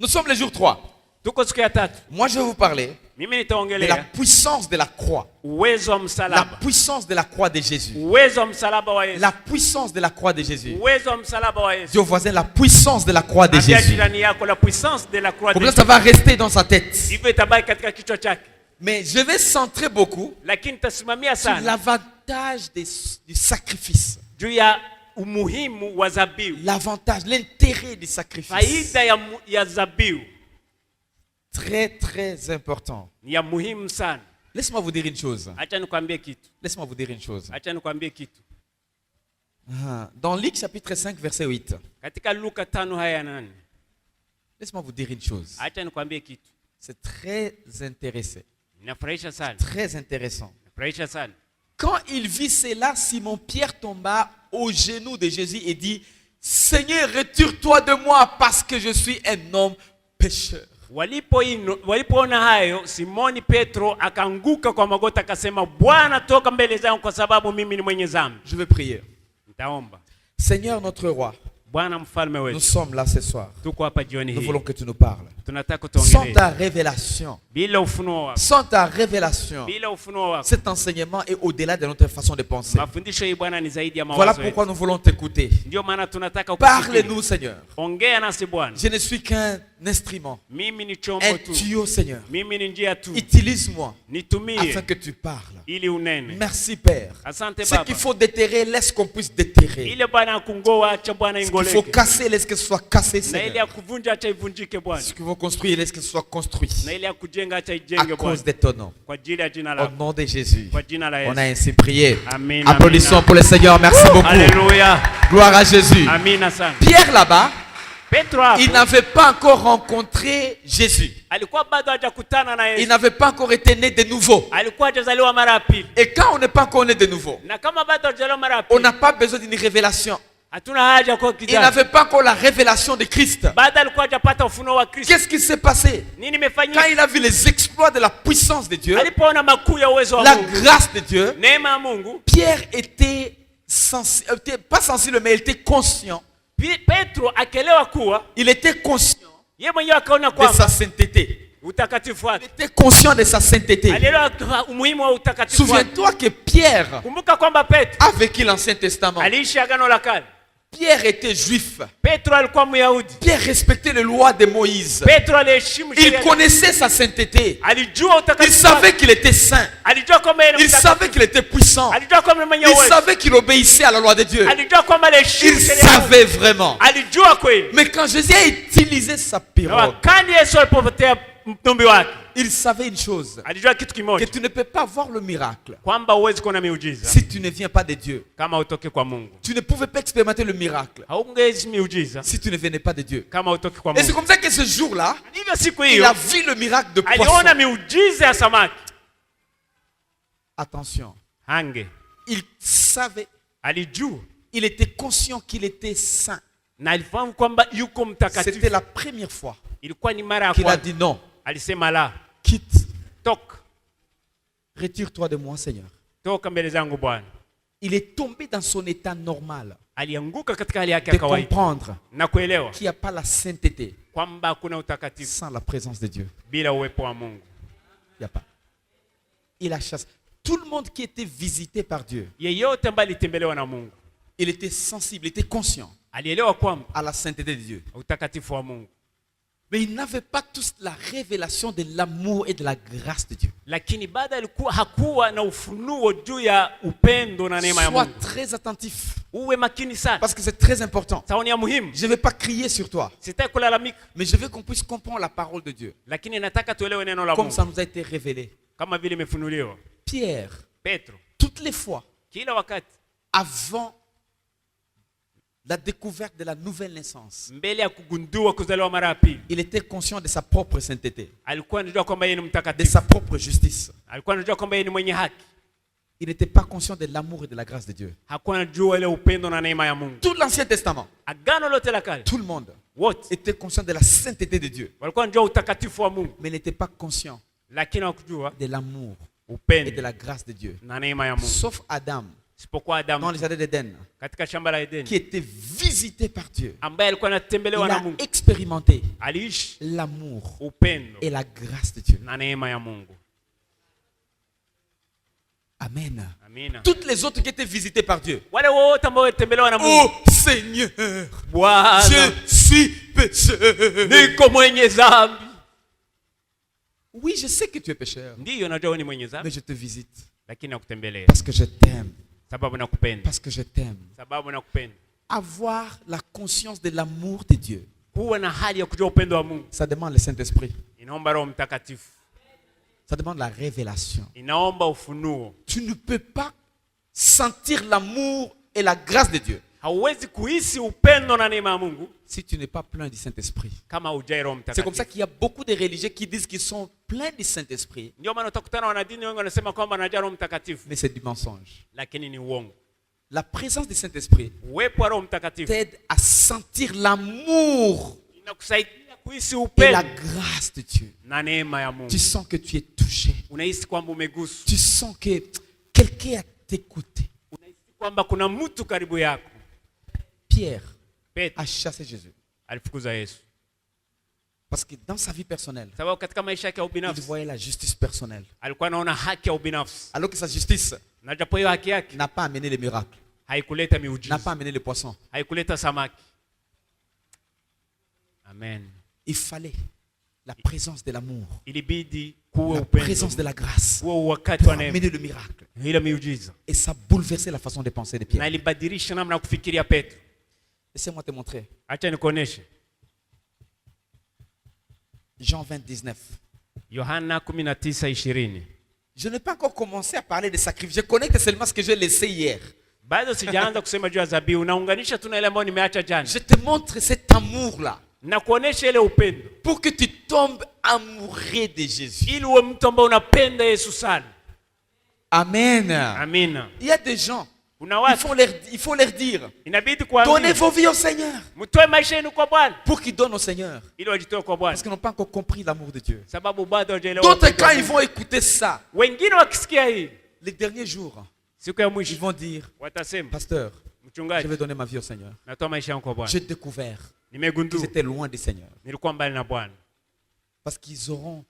Nous sommes le jour 3. Tuko siku ya tatu. Moi, je vais vous parler Mimi de la nitaongelea puissance de la croix. uwezo wa La msalaba. puissance de la croix de Jésus. Uwezo wa msalaba wa Yesu. La puissance de la croix de Jésus. Uwezo wa msalaba wa Yesu. Dis au voisin la puissance de la croix de Ambia Jésus. jirani yako la puissance de la croix de Comme ça, Jésus. ça va rester dans sa tête. Hivyo itabaki katika kichwa chake. Mais je vais centrer beaucoup Lakini tasimamia sur sana l'avantage du sacrifice. juu ya umuhimu wa zabiu. L'avantage, l'intérêt du sacrifice. Faida ya zabiu Très, très important. ni ya muhimu sana. Laisse-moi vous dire une chose. Acha nikwambie kitu. Laisse-moi vous dire une chose. Acha nikwambie kitu. Dans Luc chapitre 5, verset 8. Katika Luka 5 haya 8. Laisse-moi vous dire une chose. Acha nikwambie kitu. C'est très intéressant. Inafurahisha sana. Très intéressant. Inafurahisha sana. Quand il vit cela, Simon-Pierre tomba aux genoux de Jésus et dit, Seigneur, retire-toi de moi parce que je suis un homme pécheur. Walipoona hayo, Simoni Petro akaanguka kwa magoti akasema, Bwana, toka mbele zangu kwa sababu mimi ni mwenye dhambi. Je vais prier. Nitaomba. Seigneur notre roi, Bwana mfalme nous wetu, sommes là ce soir. tuko hapa jioni Nous hii. voulons que tu nous parles. Tunataka Sans tuongelee ta révélation, bila ufunuo wako. sans ta révélation, Bila ufunuo wako. cet enseignement est au-delà de notre façon de penser. Mafundisho hii Bwana ni zaidi ya Voilà mawazo pourquoi yetu. nous voulons t'écouter. Ndio maana tunataka ukusikie. Parle-nous, Seigneur. Ongea nasi Bwana. Je ne suis qu'un instrument, Mimi ni un chombo tu. tuyau, Seigneur. Mimi ni njia tu. Utilise-moi Nitumie afin que tu parles. ili unene. Merci, Père. Asante Ce Baba. qu'il faut déterrer, laisse qu'on puisse déterrer. Ile Bwana kungoa, acha Bwana Ce qu'il faut ingoleke. casser, laisse que ce soit cassé, Na ile ya Seigneur. kuvunja acha ivunjike Bwana. Ce qu'il faut construire, laisse que ce soit construit. Na ile ya kujenga acha À ijenge cause Bwana. de ton nom. Kwa ajili ya jina Au lako. nom de Jésus. Kwa jina la On a Yesu. ainsi prié. Amen. Applaudissons Amina. pour le Seigneur. Merci beaucoup. Alléluia. Gloire à Jésus. Amina sana. Pierre là-bas, Petro hapo il n'avait pas encore rencontré Jésus. alikuwa bado hajakutana na Il Yesu. n'avait pas encore été né de nouveau. Alikuwa hajazaliwa mara ya pili. Et quand on n'est pas encore né de nouveau, Na kama bado hajazaliwa mara ya on pili, n'a pas besoin d'une révélation. hatuna haja kwa Il kizazi. n'avait pas encore la révélation de Christ. Bado alikuwa hajapata ufunuo wa Kristo. Qu'est-ce qui s'est passé? Nini Quand imefanyika? il a vu les exploits de la puissance de Dieu, Alipoona makuu ya uwezo wa la Mungu, grâce de Dieu, neema ya Mungu, Pierre était pas sensible, mais il était conscient. Petro akelewa kuwa Il était conscient yeye mwenyewe akaona de kwamba sa sainteté. utakatifu Il wake. était conscient de sa sainteté. Alielewa umuhimu wa utakatifu wake. Souviens-toi que Pierre Kumbuka kwamba Petro a vécu l'Ancien Testament. aliishi agano la kale. Pierre était juif. Petro alikuwa Myahudi. Pierre respectait les lois de Moïse. Petro aliheshimu Il sheria. connaissait sa sainteté. Alijua Il utakatifu savait wake. qu'il était saint. Alijua kwamba yeye ni Il mtakatifu. savait qu'il était puissant. Alijua kwamba ni mwenye Il uwezo. savait qu'il obéissait à la loi de Dieu. Alijua kwamba aliheshimu Il sheria ya Mungu. savait vraiment. Alijua kweli. Mais quand Jésus a utilisé sa Na pirogue, wakati Yesu alipopotea mtumbi wake, il savait une chose, alijua kitu que kimoja, tu ne peux pas voir le miracle kwamba huwezi kuona miujiza si tu ne viens pas de Dieu. kama utoke kwa Mungu. Tu ne pouvais pas expérimenter le miracle Haungezi miujiza si tu ne venais pas de Dieu. kama utoke kwa Et c'est Mungu. comme ça que ce jour-là, Hivyo siku il hiyo a vu le miracle de aliona poisson. miujiza ya samaki. Attention, Hange il savait, alijua il était conscient qu'il était saint. na alifahamu kwamba yuko C'était mtakatifu. la première fois Ilikuwa ni mara ya qu'il a kwanza dit non, alisema la, quitte, toka retire-toi de moi, Seigneur. toka mbele zangu Bwana. Il est tombé dans son état normal Alianguka katika hali yake de ya kawaida comprendre na kuelewa qu'il n'y a pas la sainteté kwamba hakuna utakatifu sans la présence de Dieu. bila uwepo wa Mungu. Il n'y a pas. Il a chassé. Tout le monde qui était visité par Dieu, Yeyote ambaye alitembelewa na Mungu il était sensible, il était conscient alielewa kwamba à la sainteté de Dieu. utakatifu wa Mungu, Mais il n'avait pas tous la révélation de l'amour et de la grâce de Dieu. lakini baada alikuwa hakuwa na ufunuo juu ya upendo na neema ya Sois Mungu. très attentif Uwe makini sana, parce que c'est très important. sauni ya muhimu. Je ne vais pas crier sur toi, Sitaki kulalamika, mais je veux qu'on puisse comprendre la parole de Dieu lakini nataka tuelewe neno la comme ça Mungu nous a été révélé. kama vile imefunuliwa. Pierre, Petro toutes les fois kila wakati avant la découverte de la nouvelle naissance, mbele ya kugundua kuzaliwa mara ya pili, il était conscient de sa propre sainteté, alikuwa anajua kwamba yeye ni de mtakatifu, sa propre justice. alikuwa anajua kwamba yeye ni mwenye haki, Il n'était pas conscient de l'amour et de la grâce de Dieu. hakuwa anajua ile upendo na neema ya Mungu. Tout l'Ancien Testament, Agano lote la kale tout le monde wote était conscient de la sainteté de Dieu, walikuwa wanajua utakatifu wa Mungu, mais n'était pas conscient lakini hawakujua de l'amour et de upendo la grâce de Dieu. na neema ya Mungu. Sauf Adam, isipokuwa dans Adamu les jardins d'Éden, katika shamba la Edeni, qui était visité par Dieu. ambaye alikuwa Il anatembelewa na a Mungu, expérimenté aliishi l'amour upendo et la grâce de Dieu. na neema ya Mungu. Amen. Amina. Toutes les autres qui étaient visitées par Dieu. Wale wote ambao walitembelewa na Mungu, Oh Seigneur, Bwana, je suis pécheur. niko mwenye dhambi. Oui, je sais que tu es pécheur, Ndiyo, najua wewe ni mwenye dhambi, mais je te visite lakini nakutembelea parce que je t'aime. sababu nakupenda, Parce que je t'aime. sababu nakupenda. Avoir la conscience de l'amour de Dieu, Kuwa na hali ya kujua upendo wa Mungu ça demande le Saint-Esprit. inaomba Roho Mtakatifu, Ça demande la révélation. inaomba ufunuo. Tu ne peux pas sentir l'amour et la grâce de Dieu Hauwezi kuhisi upendo na neema ya Mungu si tu n'es pas plein du Saint-Esprit. kama hujai Roho C'est comme ça Mtakatifu. qu'il y a beaucoup de religieux qui disent qu'ils sont pleins du Saint-Esprit, Ndio maana utakutana wanadini wengi wanasema kwamba anajaa Roho Mtakatifu, mais c'est du mensonge. lakini ni uongo. La présence du Saint-Esprit Uwepo wa Roho Mtakatifu t'aide à sentir l'amour inakusaidia kuhisi et la upendo grâce de Dieu. na neema ya Mungu. Tu sens que tu es touché. Unahisi kwamba umeguswa, Tu sens que quelqu'un a t'écouté. unahisi kwamba kuna mtu karibu yako. Pierre Petro a chassé Jésus alifukuza Yesu parce que dans sa vie personnelle, sababu katika maisha yake ya il ubinafsi voyait la justice personnelle. alikuwa anaona haki ya ubinafsi, Alors que sa justice na japo hiyo haki yake n'a pas amené les miracles, haikuleta n'a miujiza, pas amené les poissons. haikuleta samaki. Amen. Il fallait la présence de l'amour, Ilibidi kuwe la upendo, présence de la grâce kuwe wakati pour wa neema, amener le miracle. ile miujiza, Et ça bouleversait la façon de penser de Pierre. na ilibadilisha namna ya kufikiria Petro. Laissez-moi te montrer. Acha nikuoneshe Jean 20, 19. Yohana 19:20. Je n'ai pas encore commencé à parler de sacrifice. Je connecte seulement ce que j'ai laissé hier. Bado sijaanza kusema juu ya dhabihu, naunganisha tu na ile ambayo nimeacha jana, Je te montre cet amour-là na kuonesha ile upendo pour que tu tombes amoureux de Jésus. ili uwe mtu ambaye unapenda Yesu sana. Amen. Amina. Il y a des gens, Kuna il watu faut leur dire, inabidi donnez kuambia vos vies au Seigneur. mtoe maisha yenu kwa Bwana Pour qu'ils donnent au Seigneur. ili wajitoe kwa Parce Bwana, qu'ils n'ont pas encore compris l'amour de Dieu. sababu bado hawajaelewa D'autres, upendo quand wa ils Mungu. vont écouter ça, Wengine wakisikia hii les derniers jours, siku ya ils mwisho vont dire, watasema, pasteur, je mchungaji, vais donner ma vie au Seigneur. natoa maisha yangu kwa Bwana. J'ai découvert qu'ils Nimegundua étaient loin du Seigneur. nilikuwa mbali na Bwana, Parce qu'ils auront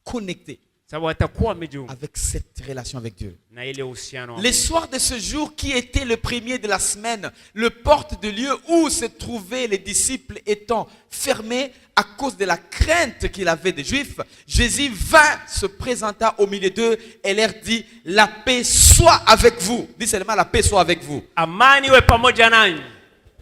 connecté sababu watakuwa wamejiunga avec cette relation avec Dieu. na ile uhusiano wa Les soirs de ce jour qui était le premier de la semaine, le porte de lieu où se trouvaient les disciples étant fermés à cause de la crainte qu'il avait des Juifs, Jésus vint, se présenta au milieu d'eux et leur dit, la paix soit avec vous. Dis seulement, la paix soit avec vous. amani iwe pamoja nanyi.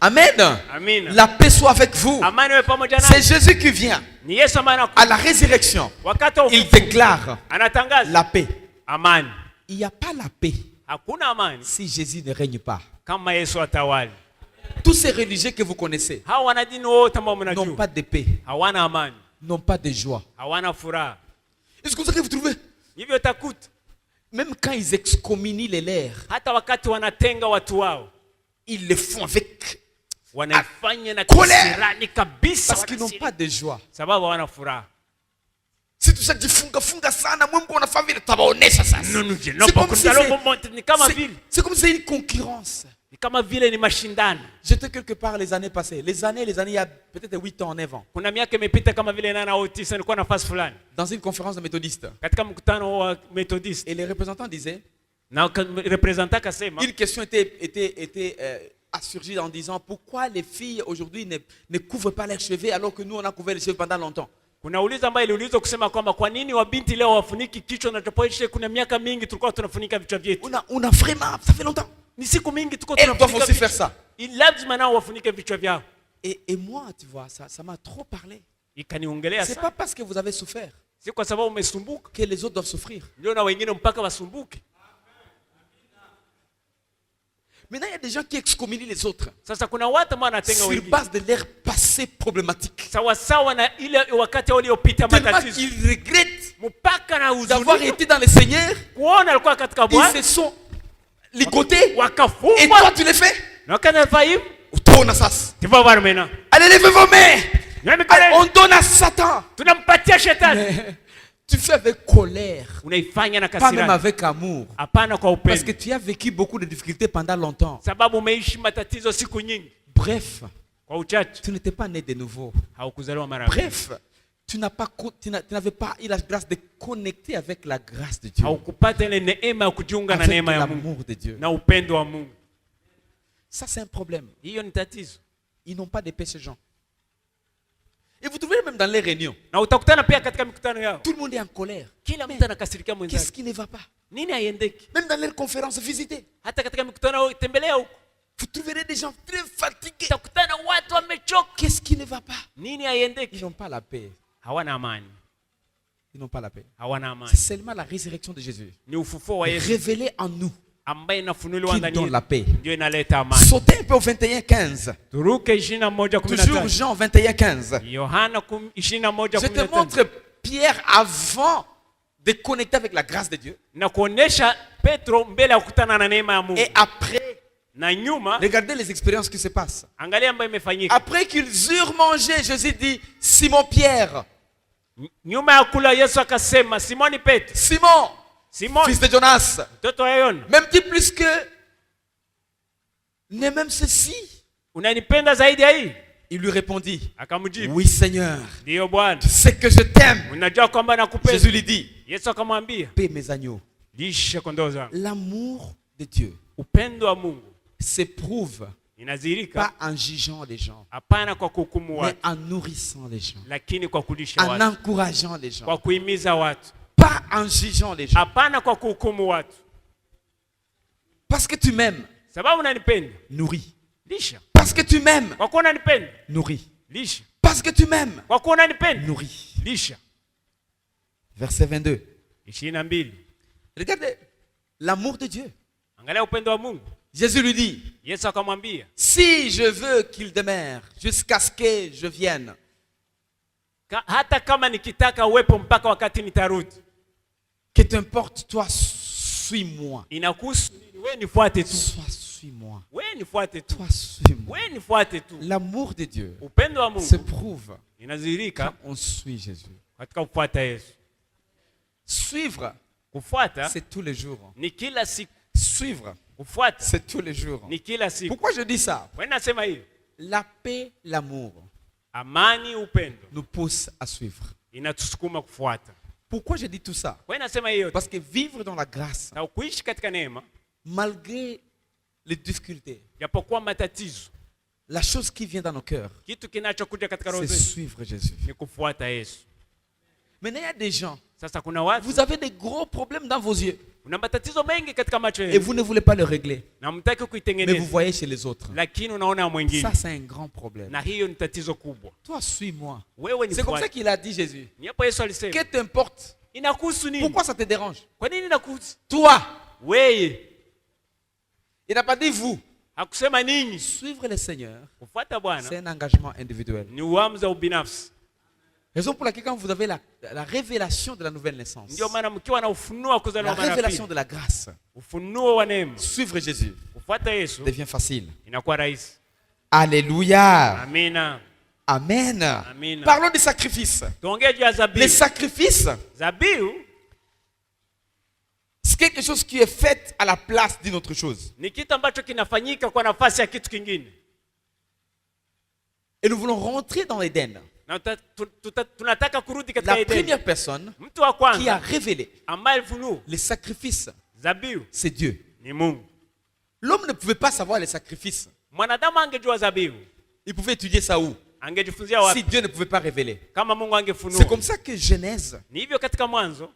Amen. Amina. La paix soit avec vous. Amani iwe pamoja C'est nanyi. Jésus qui vient. Ni Yesu ambaye À la résurrection, wakati wa il ufufuo déclare anatangaza la paix. amani. Il n'y a pas la paix Hakuna amani si Jésus ne règne pas. kama Yesu atawali. Tous ces religieux que vous connaissez Hao wanadini wote ambao n'ont mnajua pas de paix, hawana amani, n'ont pas de joie. hawana furaha. Et c'est comme ça que vous trouvez. Hivyo utakuta Même quand ils excommunient les leurs, hata wakati wanatenga watu wao ils le font avec. wanaifanya na colère. kisirani kabisa, Parce qu'ils n'ont pas de joie. sababu hawana furaha. Si tu sais funga sana, Mungu unafanya vile tabaonesha sasa. Nunuje C'est nopo comme si kutalombo monte, ni kama c'est- vile c'est comme si c'est une concurrence. ni kama vile ni mashindano. J'étais quelque part les années passées. Les années, il y a peut-être 8 ans, 9 ans. Kuna miaka imepita kama vile 8 au 9 nilikuwa nafasi fulani Dans une conférence de méthodistes. katika mkutano wa Methodist, Et les représentants disaient, na representant kasema une question était assurgie en disant, pourquoi les filles aujourd'hui ne couvrent pas leurs cheveux alors que nous on a couvert les cheveux pendant longtemps. kuna ulizo ambayo iliulizwa kusema kwamba kwa nini wabinti leo wafuniki kichwa na tupoishe, kuna miaka mingi tulikuwa tunafunika vichwa vyetu. On a vraiment, ça fait longtemps. Ni siku mingi tuko Elles doivent tunafunika aussi faire vichwa. ça. Lazima nao wafunike vichwa vyao. Et moi, tu vois, ça m'a trop parlé. Ikaniongelea C'est sana. pas parce que vous avez souffert Si kwa sababu umesumbuka que les autres doivent souffrir. ndio na wengine mpaka wasumbuke. Maintenant, il y a des gens qui excommunient les autres Sasa kuna watu ambao wanatenga sur wengine base de leur passé problématique. sawa sawa na ile wakati waliopita Tellement matatizo, qu'ils regrettent mpaka na d'avoir huzuni été dans le Seigneur. kuona alikuwa katika Ils Bwana se sont ligotés. Et wakafungwa toi, tu les fais. na kana fahimu Tourne à ça. tivyo bwana mena Allez, levez vos mains. na Allez, mikono on donne à Satan. tunampatia shetani. Tu fais avec colère, unaifanya na pas même kasirani, avec amour. hapana kwa Parce que upendo, tu as vécu beaucoup de difficultés pendant longtemps. sababu umeishi matatizo siku nyingi. Bref, Kwa uchache tu n'étais pas né de nouveau. haukuzaliwa mara ya pili. Bref, tu n'avais pas eu la grâce de connecter avec la grâce de Dieu, Haukupata ile neema ya kujiunga na avec neema ya Mungu l'amour de Dieu. na upendo wa Mungu. Ça, c'est un problème. Hiyo ni tatizo, Ils n'ont pas de paix, ces gens. Et vous trouvez même dans les réunions, na utakutana pia katika mikutano yao, tout le monde est en colère. kila mtu anakasirikia Qu'est-ce mwenzake. qui ne va pas? Nini haiendeki? Même dans les conférences, visitez. Hata katika mikutano tembelea huko, Vous trouverez des gens très fatigués. utakutana watu wamechoka. Qu'est-ce qui ne va pas? Nini Ils haiendeki? n'ont pas la paix. Hawana amani, Ils n'ont pas la paix. hawana C'est amani. seulement la résurrection de Jésus, Ni ufufuo wa Yesu révélée en nous, ambaye inafunuliwa qui ndani donne la yetu paix. ndio inaleta amani. Sautez un peu au 21-15. Turuke 21:15. Toujours Jean 21-15. Yohana 21:15. Je te montre Pierre avant de connecter avec la grâce de Dieu. Na kuonesha Petro mbele ya kukutana na neema ya Mungu, Et après, na nyuma regardez les expériences qui se passent. angalia ambayo imefanyika. Après qu'ils eurent mangé, Jésus dit, Simon Pierre, Nyuma ya kula Yesu akasema, Simoni Petro, Simon, Simoni fils de Jonas, mtoto wa Yona, m'aimes-tu plus que ne même ceci? unanipenda zaidi ya hii? Il lui répondit, Akamjibu, oui Seigneur, ndiyo Bwana, tu sais que je t'aime. unajua kwamba nakupenda. Jésus lui dit, Yesu akamwambia, paix mes agneaux. lisha kondoo zangu. L'amour de Dieu Upendo wa Mungu s'éprouve inadhihirika pas en jugeant les gens, hapana kwa kuhukumu mais watu, en nourrissant les gens, lakini kwa kulisha en watu, encourageant les gens, kwa kuhimiza watu, pas en jugeant les gens. hapana kwa kuhukumu watu. Parce que tu m'aimes, Sababu unanipenda, nourris. lisha. Parce que tu m'aimes, Kwa kuwa unanipenda, nourris. lisha. Parce que tu m'aimes, Kwa kuwa unanipenda, nourris. lisha. Verset 22. 22. Regardez l'amour de Dieu. Angalia upendo wa Mungu. Jésus lui dit, Yesu akamwambia, si je veux qu'il demeure jusqu'à ce que je vienne, hata kama nikitaka uwepo mpaka wakati nitarudi, que t'importe, toi, suis-moi. inakuhusu nini? Wewe nifuate tu, Sois, suis-moi. wewe nifuate tu, Toi, suis-moi. wewe nifuate tu. L'amour de Dieu Upendo wa se Mungu prouve quand inadhihirika on suit Jésus. katika kufuata Yesu. Suivre, Kufuata c'est tous les jours. ni kila siku, Suivre, kufuata c'est tous les jours. ni kila siku. Pourquoi je dis ça? Wewe nasema hiyo, La paix, l'amour amani, upendo nous pousse à suivre. inatusukuma kufuata. Pourquoi je dis tout ça? Wewe nasema hiyo Parce que vivre dans la grâce, na kuishi katika neema, malgré les difficultés, japokuwa matatizo, la chose qui vient dans nos cœurs, kitu kinachokuja katika roho c'est zetu suivre Jésus. ni kufuata Yesu. Maintenant, il y a des gens, Sasa kuna watu vous avez des gros problèmes dans vos yeux una matatizo mengi katika macho et yenu vous ne voulez pas le régler, na mtaki mais vous kuitengeneza, voyez chez les autres. lakini unaona mwingine, Ça, c'est un grand problème. na hiyo ni tatizo kubwa. Toi, suis-moi. Wewe C'est comme ça nifuate. qu'il a dit Jésus. Ni hapo Yesu alisema, Que t'importe? inakuhusu nini? Pourquoi ça te dérange? Kwa nini inakuhusu Toi. wewe? Il n'a pas dit vous. Hakusema ninyi. Suivre le Seigneur, Kufuata Bwana c'est un engagement individuel. ni uamuzi wa ubinafsi. Raison pour laquelle quand vous avez la révélation de la nouvelle naissance, Ndio maana mkiwa na ufunuo wa la kuzaliwa mara révélation pili, de la grâce, ufunuo wa neema, suivre Jésus kufuata Yesu devient facile. inakuwa rahisi. Alléluia. Amina. Amen. Amen. Parlons des sacrifices. Tuongee juu ya Les zabihu. sacrifices, Zabihu c'est quelque chose qui est fait à la place d'une autre chose. ni kitu ambacho kinafanyika kwa nafasi ya kitu kingine. Et nous voulons rentrer dans l'Éden. Na tunataka kurudi La katika Edeni. première personne Mtu wa qui a kwanza révélé ambaye alifunua les sacrifices, zabihu c'est Dieu. ni Mungu. L'homme ne pouvait pas savoir les sacrifices. Mwanadamu angejua zabihu, Il pouvait étudier ça où? angejifunzia Si wapi Dieu ne pouvait pas révéler. kama Mungu C'est angefunua? comme ça que Genèse, Ni hivyo katika Mwanzo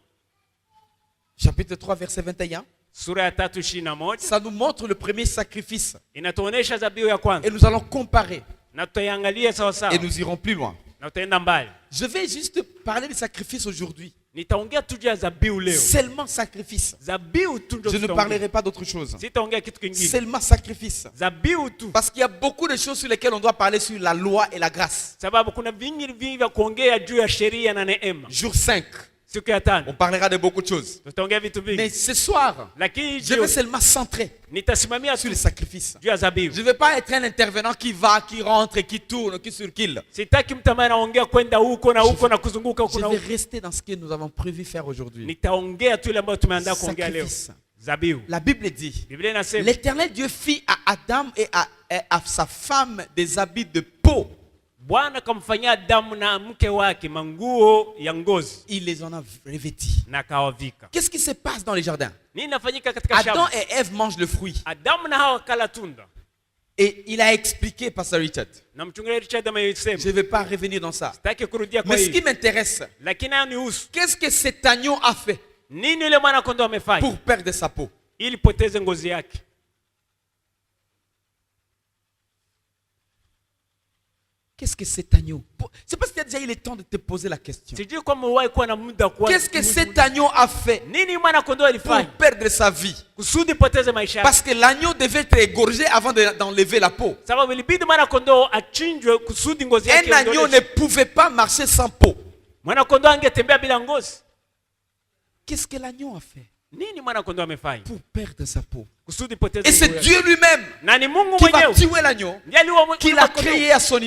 chapitre 3, verset 21, sura ya 3:21 ça nous montre le premier sacrifice. inatuonesha zabihu ya Et kwanza, nous allons comparer. na tutaiangalia sawa Et sawa nous irons plus loin. na tutaenda mbali. Je vais juste parler des sacrifices aujourd'hui. Nitaongea tu juu ya zabihu leo, Seulement sacrifice. zabihu tu ndio Je ne tutaongea. parlerai pas d'autre chose. Sitaongea kitu kingine, Seulement sacrifice. zabihu tu, Parce qu'il y a beaucoup de choses sur lesquelles on doit parler sur la loi et la grâce. sababu kuna vingi vingi vya kuongea juu ya sheria na neema. Jour 5. siku ya On tano parlera de beaucoup de choses. tutaongea vitu Mais vingi, ce soir, lakini je vais jioni seulement centrer nitasimamia sur tu les sacrifices. juu ya zabibu. Je ne vais pas être un intervenant qui va, qui rentre, qui tourne, qui circule. Sitaki mtu ambaye anaongea kwenda huko na huko na kuzunguka huko Je na vais huko. rester dans ce que nous avons prévu faire aujourd'hui. Nitaongea tu ile ambayo tumeandaa kuongea leo. Sacrifice. Zabibu. La Bible dit, Biblia inasema l'Éternel Dieu fit à Adam et à sa femme des habits de peau. Bwana kamfanyia Adamu na mke wake manguo ya ngozi Il les en a revêtis. na kawavika. Qu'est-ce qui se passe dans les jardins? Nini inafanyika katika Adam shamba? et Ève mangent le fruit. Adamu na Hawa kala tunda. Et il a expliqué, Pasteur Richard. Na mchungaji Richard amesema, Je ne vais pas revenir dans ça. sitaki kurudia kwa Mais ce qui hii. m'intéresse, Lakini hayo ni usu. qu'est-ce que cet agneau a fait Nini yule mwana kondoo amefanya pour perdre sa peau? ili poteze ngozi yake? Qu'est-ce que cet agneau? C'est parce qu'il y a déjà eu le temps de te poser la question. Sijui kama uwahi kuwa na muda kwa Qu'est-ce que cet agneau a fait nini mwana kondoo pour alifanya perdre sa vie? kusudi poteze maisha yake? Parce que l'agneau devait être égorgé avant d'enlever la peau. Sababu ilibidi mwana kondoo achinjwe kusudi ngozi yake Un agneau iondolewe. ne pouvait pas marcher sans peau. Mwana kondoo angetembea bila ngozi. Qu'est-ce que l'agneau a fait Nini mwana kondoo amefanya pour perdre sa peau? kusudi poteze Et c'est ngozi yake? Dieu lui-même Na ni Mungu qui va mwenyewe tuer l'agneau, ndiye aliua qu'il a créé à son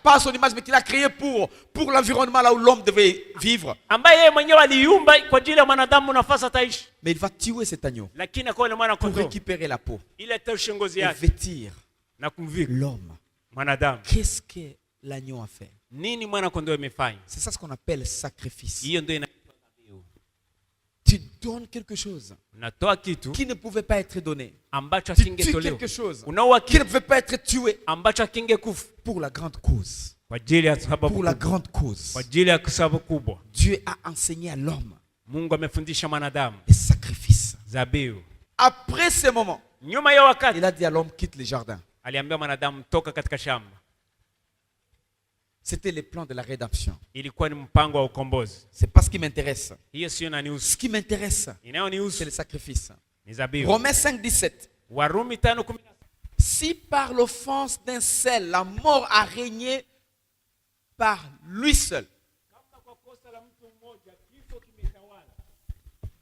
pas à son image, mais qu'il a créé pour l'environnement là où l'homme devait vivre. ambaye yeye mwenyewe aliumba kwa ajili ya mwanadamu nafasi ataishi, Mais il va tuer cet agneau lakini akawa ile mwana pour kondoo récupérer la peau ili ataushe ngozi et yake vêtir na kumvika l'homme. mwanadamu. Qu'est-ce que l'agneau a fait? Nini mwana kondoo imefanya? C'est ça ce qu'on appelle sacrifice. Hiyo ndio Tu donnes quelque chose unatoa kitu qui ne pouvait pas être donné. ambacho Tu tues hakingetolewa, quelque chose unaua qui ne kitu pouvait pas être tué ambacho hakingekufa pour la grande cause. kwa ajili ya sababu Pour la kubwa. grande cause. Kwa ajili ya sababu kubwa Dieu a enseigné à l'homme Mungu amefundisha mwanadamu les sacrifices. zabibu. Après ce moment, Nyuma ya wakati il a dit à l'homme, quitte les jardins. aliambia mwanadamu toka katika shamba. C'était le plan de la rédemption. Ilikuwa ni mpango wa ukombozi. C'est pas ce qui m'intéresse. Hiyo sio nanihusu, Ce qui m'intéresse, c'est inayonihusu le sacrifice. ni zabibu. Romains 5, 17. Warumi 5:17. Si par l'offense d'un seul, la mort a régné par lui seul.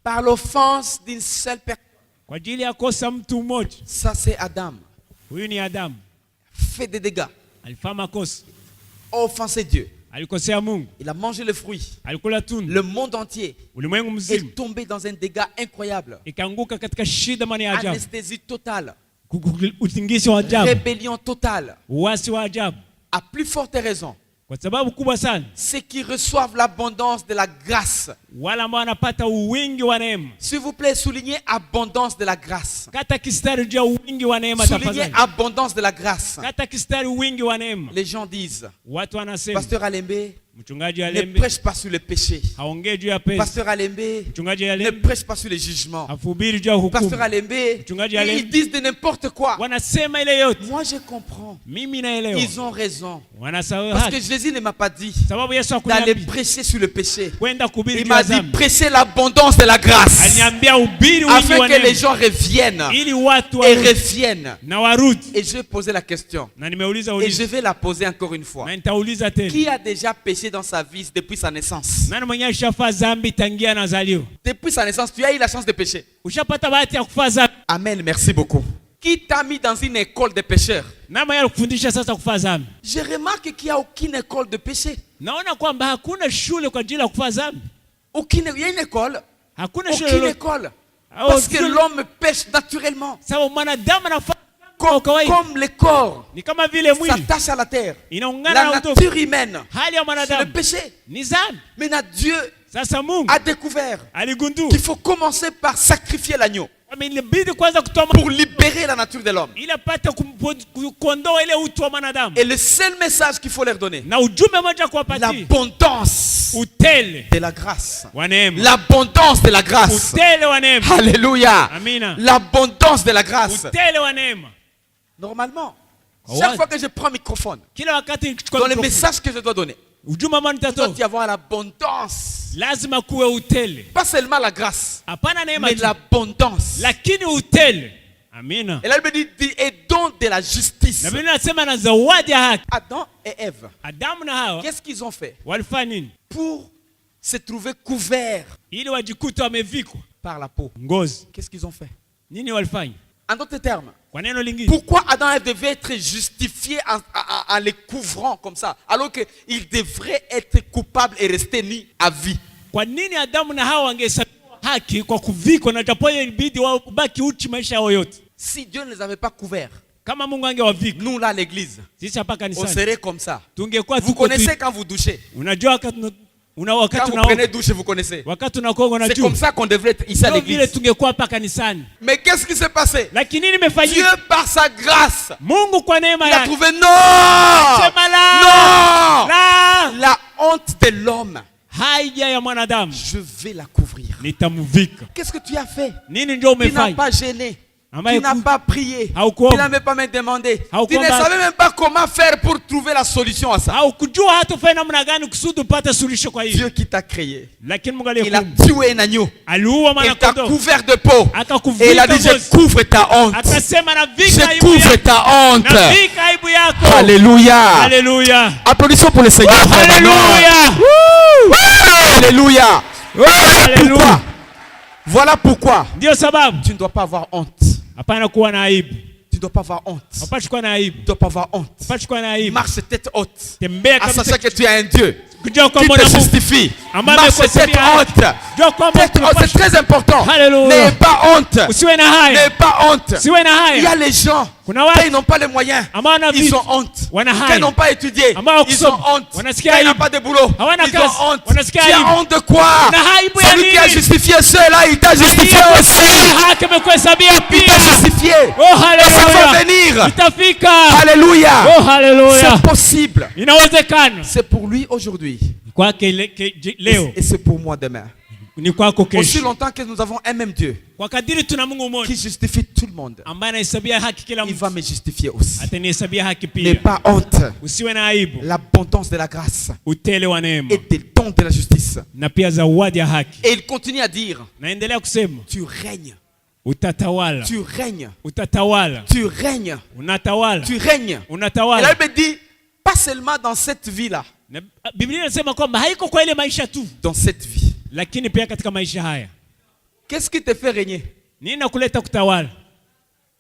Par l'offense d'une seule personne. Kwa ajili ya kosa mtu mmoja, Ça, c'est Adam. huyu ni Adamu, Fait des dégâts. alifanya makosa, A offensé Dieu. alikosea Mungu, Il a mangé le fruit. alikula tunda. Le monde entier Ulimwengu mzima est tombé dans un dégât incroyable. ikaanguka katika shida mani ya ajabu, Anesthésie totale. utingizi wa ajabu, Rébellion totale. uasi wa ajabu. À plus forte raison, Kwa sababu kubwa sana, ceux qui reçoivent l'abondance de la grâce. wale ambao wanapata uwingi wa neema. S'il vous plaît, soulignez abondance de la grâce. Kata kistari juu ya uwingi wa neema Soulignez tafadhali. abondance de la grâce. Kata kistari uwingi wa neema. Les gens disent, Watu wanasema, Pasteur Alembe, mchungaji ne Alembe prêche pas sur le péché. haongee juu ya pesa. Pasteur Alembe, Mchungaji ne Alembe prêche pas sur le jugement. hafubiri juu ya hukumu. Pasteur Alembe, Mchungaji Alembe. ils disent de n'importe quoi. Wanasema ile yote. Moi, je comprends. Mimi naelewa. Ils ont raison. Wanasahau Parce que haki. Jésus ne m'a pas dit Sababu Yesu d'aller hakuniambia prêcher sur le péché. kwenda kuhubiri Il juu ya m'a dit dhambi. prêcher l'abondance de la grâce. Aliniambia ubiri wingi Afin wa que les neema gens reviennent ili watu et warudi reviennent. na warudi. Et je vais poser la question. Na nimeuliza Et je uliza vais la poser encore une fois. na nitauliza tena. Qui a déjà péché dans sa vie depuis sa naissance? Nani mwenye alishafa dhambi tangia nazaliwa? Depuis sa naissance, tu as eu la chance de pécher. Ushapata bahati ya kufa dhambi? Amen, merci beaucoup. Qui t'a mis dans une école de pécheurs? Nani mwenye alikufundisha sasa kufa dhambi? Je remarque qu'il n'y a aucune école de péché. Naona kwamba hakuna shule kwa ajili ya kufa dhambi. Aucune, il y a une école. Hakuna shule Aucune lolote. école. Ah, Parce que shule- l'homme pêche naturellement. Sababu mwanadamu anafanya kwa kawaida. Comme le corps Ni kama vile mwili s'attache à la terre. inaungana La na udongo. nature humaine, Hali ya c'est le mwanadamu péché. ni dhambi. Maintenant, Dieu Sasa Mungu a découvert aligundua qu'il faut commencer par sacrifier l'agneau kwamba ilibidi kwanza kutoa pour libérer la nature de l'homme. ili apate kuondoa ile utu wa mwanadamu, Et le seul message qu'il faut leur donner, na ujumbe moja kuwapatia, l'abondance utele de la grâce. wa neema, L'abondance de la grâce. utele wa neema. Alléluia. Amina. L'abondance de la grâce. Utele wa neema. Normalement, Ouais. chaque fois que je prends le microphone, Kila wakati dans nikichukua le mikrofoni, message que je dois donner, ujumbe ambao il doit nitatoa y avoir l'abondance. lazima kuwe utele, Pas seulement la grâce, hapana neema mais tu, l'abondance. lakini utele. Amina. Et là, il me dit, et don de la justice. Na Biblia inasema na zawadi ya haki. Adam et Ève, Adamu na Hawa qu'est-ce qu'ils ont fait walifanya nini? pour se trouvaient couverts ili wajikuta wamevikwa par la peau. ngozi. Qu'est-ce qu'ils ont fait? Nini walifanya? En d'autres termes, Kwa neno lingine, pourquoi Adam et Ève devaient être justifiés en les couvrant comme ça, alors qu'ils devraient être coupables et rester nus à vie? kwa nini Adamu na Hawa wangehesabiwa haki kwa kuvikwa na japokuwa ilibidi wabaki uchi maisha yao yote? Si Dieu ne les avait pas couverts, Kama Mungu angewavika, nous là l'église, sisi hapa on kanisani serait comme ça. tungekuwa Vous tuko tu. connaissez quand vous douchez. Unajua wakati Quand vous prenez douche, vous connaissez. wakati unakoga C'est unajua. comme ça qu'on devrait être ici à Ndio vile l'église. tungekuwa hapa kanisani. Mais qu'est-ce qui s'est passé? Lakini nini Dieu, imefanyika? par sa grâce, Mungu kwa neema il a yake trouvé non! sema la Non! la La honte de l'homme, haija ya mwanadamu je vais la couvrir. nitamvika. Qu'est-ce que tu as fait? Nini ndio Tu n'as umefanya? pas gêné. Ambaye Tu n'as pas prié. Haukuomba. Tu n'as même pas même demandé. Tu ne Haukuomba. savais même pas comment faire pour trouver la solution à ça. Au kujua hata ufanye namna gani kusudi upate suluhisho kwa hiyo. Dieu qui t'a créé, Lakini Mungu il a aliyekuumba tué un agneau. aliua Il t'a mwana-kondoo couvert de peau. Et il a dit, akakuvika je ngozi. couvre ta honte. Akasema na vika Je aibu couvre yako. ta honte. Na vika aibu yako. Alléluia. Haleluya. Applaudissons pour le Seigneur. Haleluya. Alléluia. Haleluya. Voilà pourquoi Ndio sababu tu ne dois pas avoir honte. hapana kuwa na aibu. Tu ne dois pas avoir honte. Hapashi kuwa na aibu. Tu ne dois pas avoir honte. Hapashi kuwa na aibu. Marche tête haute. Tembea En kabisa sachant que tu as un Dieu kujua qui kwamba te una Mungu. justifie. Ambaye Marche tête amekuhesabia haki. haute. Jua kwamba Tête haute, c'est très important. Alléluia. N'aie pas honte. usiwe na haya. N'aie pas honte. Usiwe na Il y a haya. les gens Kuna watu quand ils n'ont pas les moyens, ambao wana ils vitu ont honte. wana Quand ils haya. n'ont pas étudié, Ambao ils ont hawakusoma. honte. Quand Wanasikia ils n'ont aibu. pas de boulot, Hawana ils kazi. ont honte. Wanasikia Tu as aibu. honte de quoi? Na aibu ya Celui qui a nini? justifié ceux-là, il t'a justifié aussi. haki amekuhesabia Il pia. t'a justifié. Oh Ça va haleluya. venir. Itafika. Alléluia. Oh haleluya. C'est possible. Inawezekana. C'est pour lui aujourd'hui. Kwake leo Et c'est pour moi demain. ni kwako Aussi kesho. longtemps que nous avons un même Dieu Kwa kadiri tuna Mungu mmoja qui justifie tout le monde, ambaye anahesabia haki kila il mtu, va me justifier aussi. atanihesabia haki N'aie pia. pas honte. Usiwe na aibu. L'abondance de la grâce Utele wa neema et des dons de la justice. na pia zawadi ya haki. Et il continue à dire, Naendelea kusema tu règnes, utatawala, tu règnes, utatawala, tu règnes, unatawala, tu règnes. Et là, unatawala. il me dit, pas seulement dans cette vie-là, Na Biblia inasema kwamba haiko kwa ile maisha tu, dans cette vie. lakini pia katika maisha haya. Qu'est-ce qui te fait régner? Nini nakuleta kutawala?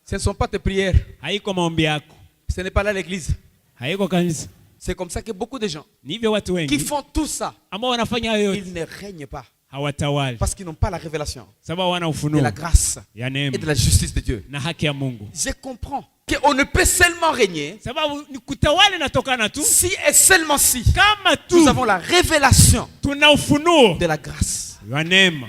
Ce ne sont pas tes prières. Haiko maombi yako, Ce n'est pas là l'église. haiko kanisa. C'est comme ça que beaucoup de gens Ni hivyo watu qui wengi font tout ça, ambao wanafanya hayo yote ils ne règnent pas hawatawali, parce qu'ils n'ont pas la révélation sababu hawana de ufunuo la grâce ya et neema de la justice de Dieu. na haki ya Mungu. Je comprends qu'on ne peut seulement régner Sababu ni kutawala inatokana tu si et seulement si kama nous tu avons la révélation tuna ufunuo de la grâce. wa neema.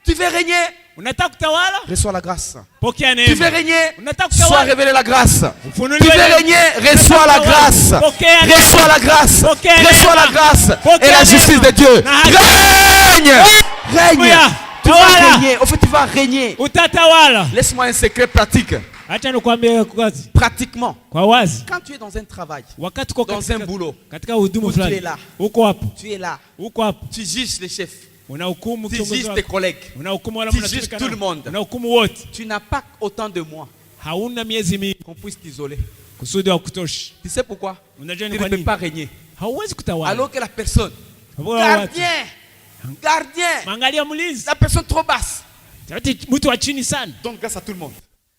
Tu veux régner? Unataka kutawala? Reçois la grâce. Pokea Tu veux neema. régner? Unataka Sois kutawala? révélé la grâce. Ufunuliwe Tu veux neema. régner? Reçois la grâce. Pokea neema. Reçois la grâce. Pokea Reçois la neema. grâce Pokea et la justice neema. de Dieu. Na haki. Règne! Règne! Haleluya. Tu vas Tawala. régner. En fait, tu vas régner. Utatawala. Laisse-moi un secret pratique. Acha nikwambie kwa kazi. Pratiquement, Kwa wazi. quand tu es dans un travail, Wakati uko dans un katika boulot, katika huduma où tu es fulani. là, Uko hapo. tu es là, Uko hapo. tu juges les chefs, Unahukumu tu kiongozi juges tes wako. collègues, Unahukumu wale tu mnatumika juges nao. tout le monde. Unahukumu wote. tu n'as pas autant de mois Hauna miezi mingi qu'on puisse t'isoler. kusudi wa kutosha. Tu sais pourquoi? Unajua Tu ni ne kwa peux nini? pas régner. Hauwezi kutawala. Alors que la personne, Sababu ya watu. gardien, Mangalia mlinzi. la personne trop basse, Sauti mtu wa chini sana. donne grâce à tout le monde.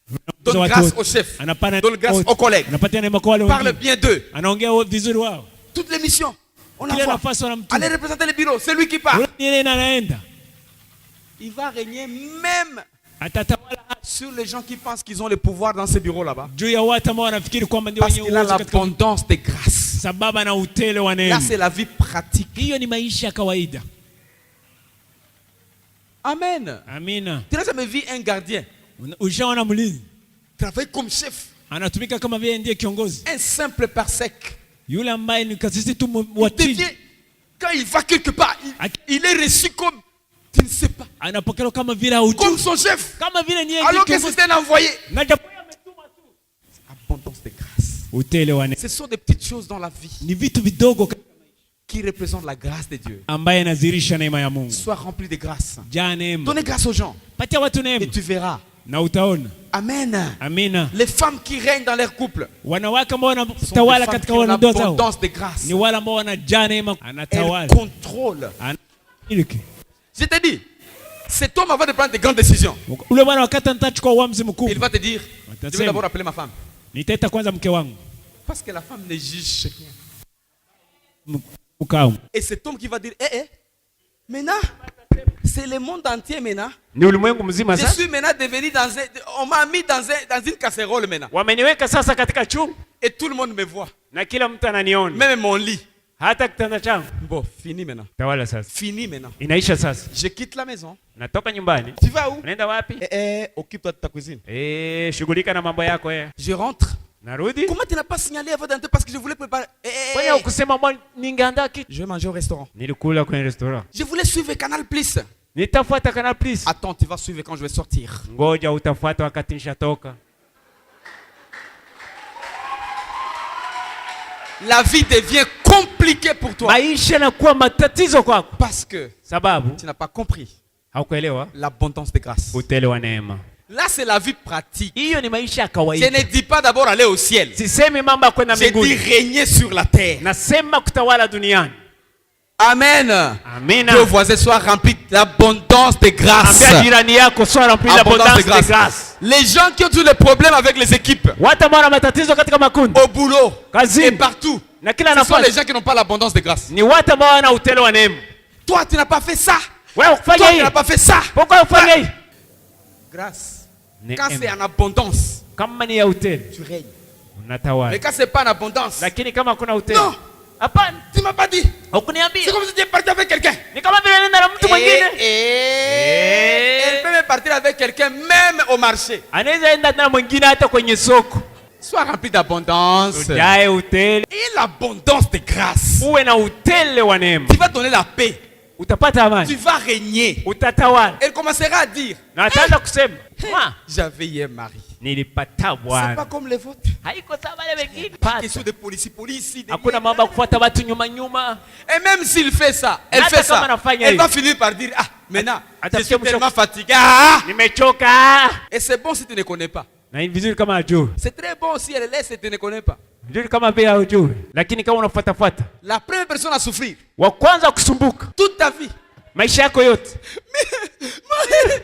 Za Donne watu grâce wote. au chef, Anapana donne grâce wote. aux collègues, Anapatia neema kwa wale parle wengine. bien d'eux. Anaongea vizuri wao. Toutes les missions, on Kila l'envoie. nafasi wanamtuma. Allez représenter le bureau, c'est lui qui part. Ule ni yeye anaenda. Il va régner même Atatawala sur les gens qui pensent qu'ils ont le pouvoir dans ces bureaux là-bas. juu ya watu ambao wanafikiri kwamba ndio Parce wenye qu'il a uwezo katika l'abondance de grâce. sababu na utele wa Là, neema. c'est la vie pratique. Hiyo ni maisha ya kawaida. Amen. Amina. Tu n'as jamais vu un gardien Ushaona mlinzi travailler comme chef, anatumika kama vile ndiye kiongozi. un simple parsec. Yule ambaye ni kasisi tu Il wa chini devient, quand il va quelque part, il est reçu comme, tu ne sais pas, anapokelewa kama vile comme hujui, son chef. kama vile ni yeye Alors que kiongozi. c'est un envoyé. Na japo ametuma tu. Abondance de grâce. Utele wa neema Ce sont des petites choses dans la vie ni vitu vidogo qui représentent la grâce de Dieu. ambaye anazirisha neema ya Mungu. Sois rempli de grâce. Jaa neema. Donnez grâce aux gens Patia watu et neema. tu verras Na utaona. Amen. Amina. Les femmes qui règnent dans leur couple Wanawake ambao sont des wanatawala femmes katika qui ont wanandoa zao l'abondance de grâce. ni wale ambao wanajaa neema, Elles anatawala. contrôlent. Anamiliki. Je te dis, cet homme avant de prendre de grandes décisions, Ule bwana wakati anatachukua uamuzi il mkubwa, va te dire, je vais atasema d'abord appeler ma femme. nitaita kwanza mke wangu. Parce que la femme ne juge rien. Mkao. Et cet homme qui va dire, maintenant, c'est le monde entier maintenant. Ni ulimwengu mzima Je sasa. suis maintenant devenu on m'a mis dans une casserole maintenant. Wameniweka sasa katika chungu Et tout le monde me voit. na kila mtu ananiona. Même mon lit. Hata kitanda changu. Bon, fini maintenant. Tawala sasa. Fini maintenant. Inaisha sasa. Je quitte la maison. Natoka nyumbani. Tu vas où? Unaenda wapi? Occupe-toi de ta cuisine. Shughulika na mambo yako . Je rentre. Narudi. Comment tu n'as pas signalé avant d'entrer parce que je voulais préparer. Wewe ukusema mwa ningeandaa kitu. Je vais manger au restaurant. Nilikula kwenye restaurant. Je voulais suivre Canal Plus. Nitafuata Canal Plus. Attends, tu vas suivre quand je vais sortir. Ngoja utafuata wakati nishatoka. La vie devient compliquée pour toi. Maisha yanakuwa matatizo kwako. Parce que Sababu tu n'as pas compris haukuelewa l'abondance de grâce. utele wa neema. Là, c'est la vie pratique. Hiyo ni maisha ya Je kawaida. ne dis pas d'abord aller au ciel. Sisemi mambo ya kwenda Je dis mbinguni. régner sur la terre. Nasema kutawala duniani. Amen. Amina. Que vos voisins soient remplis d'abondance de grâce. Ambia jirani yako soa rempli Abondance de de grâce. grâce. Les gens qui ont tous les problèmes avec les équipes, Watu ambao wana matatizo katika makundi au boulot, Kazini. et partout, na kila ce sont les nafasi gens qui n'ont pas l'abondance de grâce. ni watu ambao wana utele wa neema. Toi, tu n'as pas fait ça. Wewe Toi, ukufanya tu hii. n'as pas fait ça. Pourquoi ufanye hii? Grâce. Neema. Quand c'est en abondance, Kama ni ya utele tu règnes. unatawala. Mais quand c'est pas en abondance, Lakini kama kuna utele. non, Hapana. tu m'as pas dit. Hukuniambia. C'est comme si tu es parti avec quelqu'un. Ni kama vile nenda na mtu mwingine. Elle peut même partir avec quelqu'un, même au marché. Anaweza enda na mwingine hata kwenye soko. Sois rempli d'abondance. Ujae utele. Et l'abondance de grâce. Uwe na utele wa neema. Tu vas donner la paix. Utapata Tu amani. vas régner. Utatawala. Elle commencera à dire, Na ataanza kusema, "Ma, j'avais hier mari. nilipata C'est pas bwana." comme les vôtres. Haiko sawa wale wengine. Question de police. Hakuna mambo ya kufuata watu nyuma nyuma. Et même s'il fait ça, elle Hata fait kama ça. anafanya Elle hivyo. va finir par dire, ah, maintenant, Ata- je suis atafikia tellement mwisho- fatigué. Ah! Nimechoka. Et c'est bon si tu ne connais pas. Na ni vizuri kama ajue. C'est très bon si elle laisse et tu ne connais pas. Vizuri kama pia ajue. Lakini kama unafuata fuata. La première personne à souffrir Wa kwanza kusumbuka toute ta vie. maisha yako yote.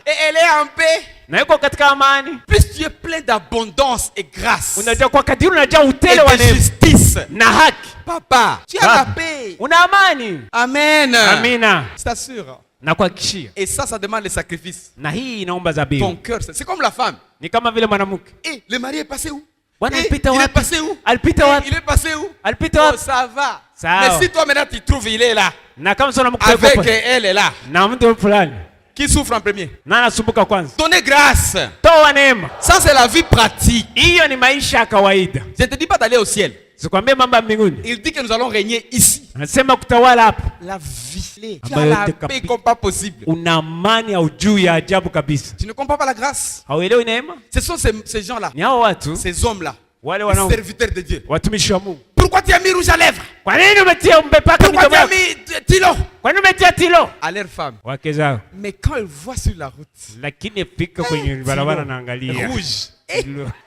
Et elle est en paix. Na yuko katika amani. Plus tu es plein d'abondance et grâce. Unajua kwa kadiri unajaa Et utele wa de neema justice. na haki. Papa, tu as Baba. la paix. Una amani. Amen. Amina. Je t'assure. Na kuhakikishia. Et ça demande le sacrifice. Na hii inaomba Ton dhabihu. cœur, c'est comme la femme. Ni kama vile mwanamke. Et le mari est passé où? Bwana Eh, alipita il est wapi? passé où? Alipita Eh, wapi? il est passé où? Alipita Oh, wapi? ça va. Sawa. Mais si toi maintenant tu trouves, il est là. Na kama sio Avec namkuepo elle est là. na mtu fulani. Qui souffre en premier? Na anasumbuka kwanza. Donnez grâce. Toa neema. Ça, c'est la vie pratique. Hiyo ni maisha ya kawaida. Je ne te dis pas d'aller au ciel. Sikwambie mambo ya mbinguni. Il dit que nous allons régner ici. Anasema kutawala hapa. La vie. Tu as Ambayo la yote paix kapi- comme pas possible. Una amani au juu ya ajabu kabisa. Tu ne comprends pas la grâce? Hauelewi neema? Ce sont ces gens-là, Ni hao watu ces hommes-là, wale les wanao serviteurs de Dieu. watumishi wa Mungu. Pourquoi tu as mis rouge à lèvres? Kwa nini umetia umepaka Pourquoi tu midomo as yako? mis tilo? Kwa nini umetia tilo? À leurs femmes. Wake zao. Mais quand ils voient sur la route, Lakini fika kwenye barabara naangalia. rouge,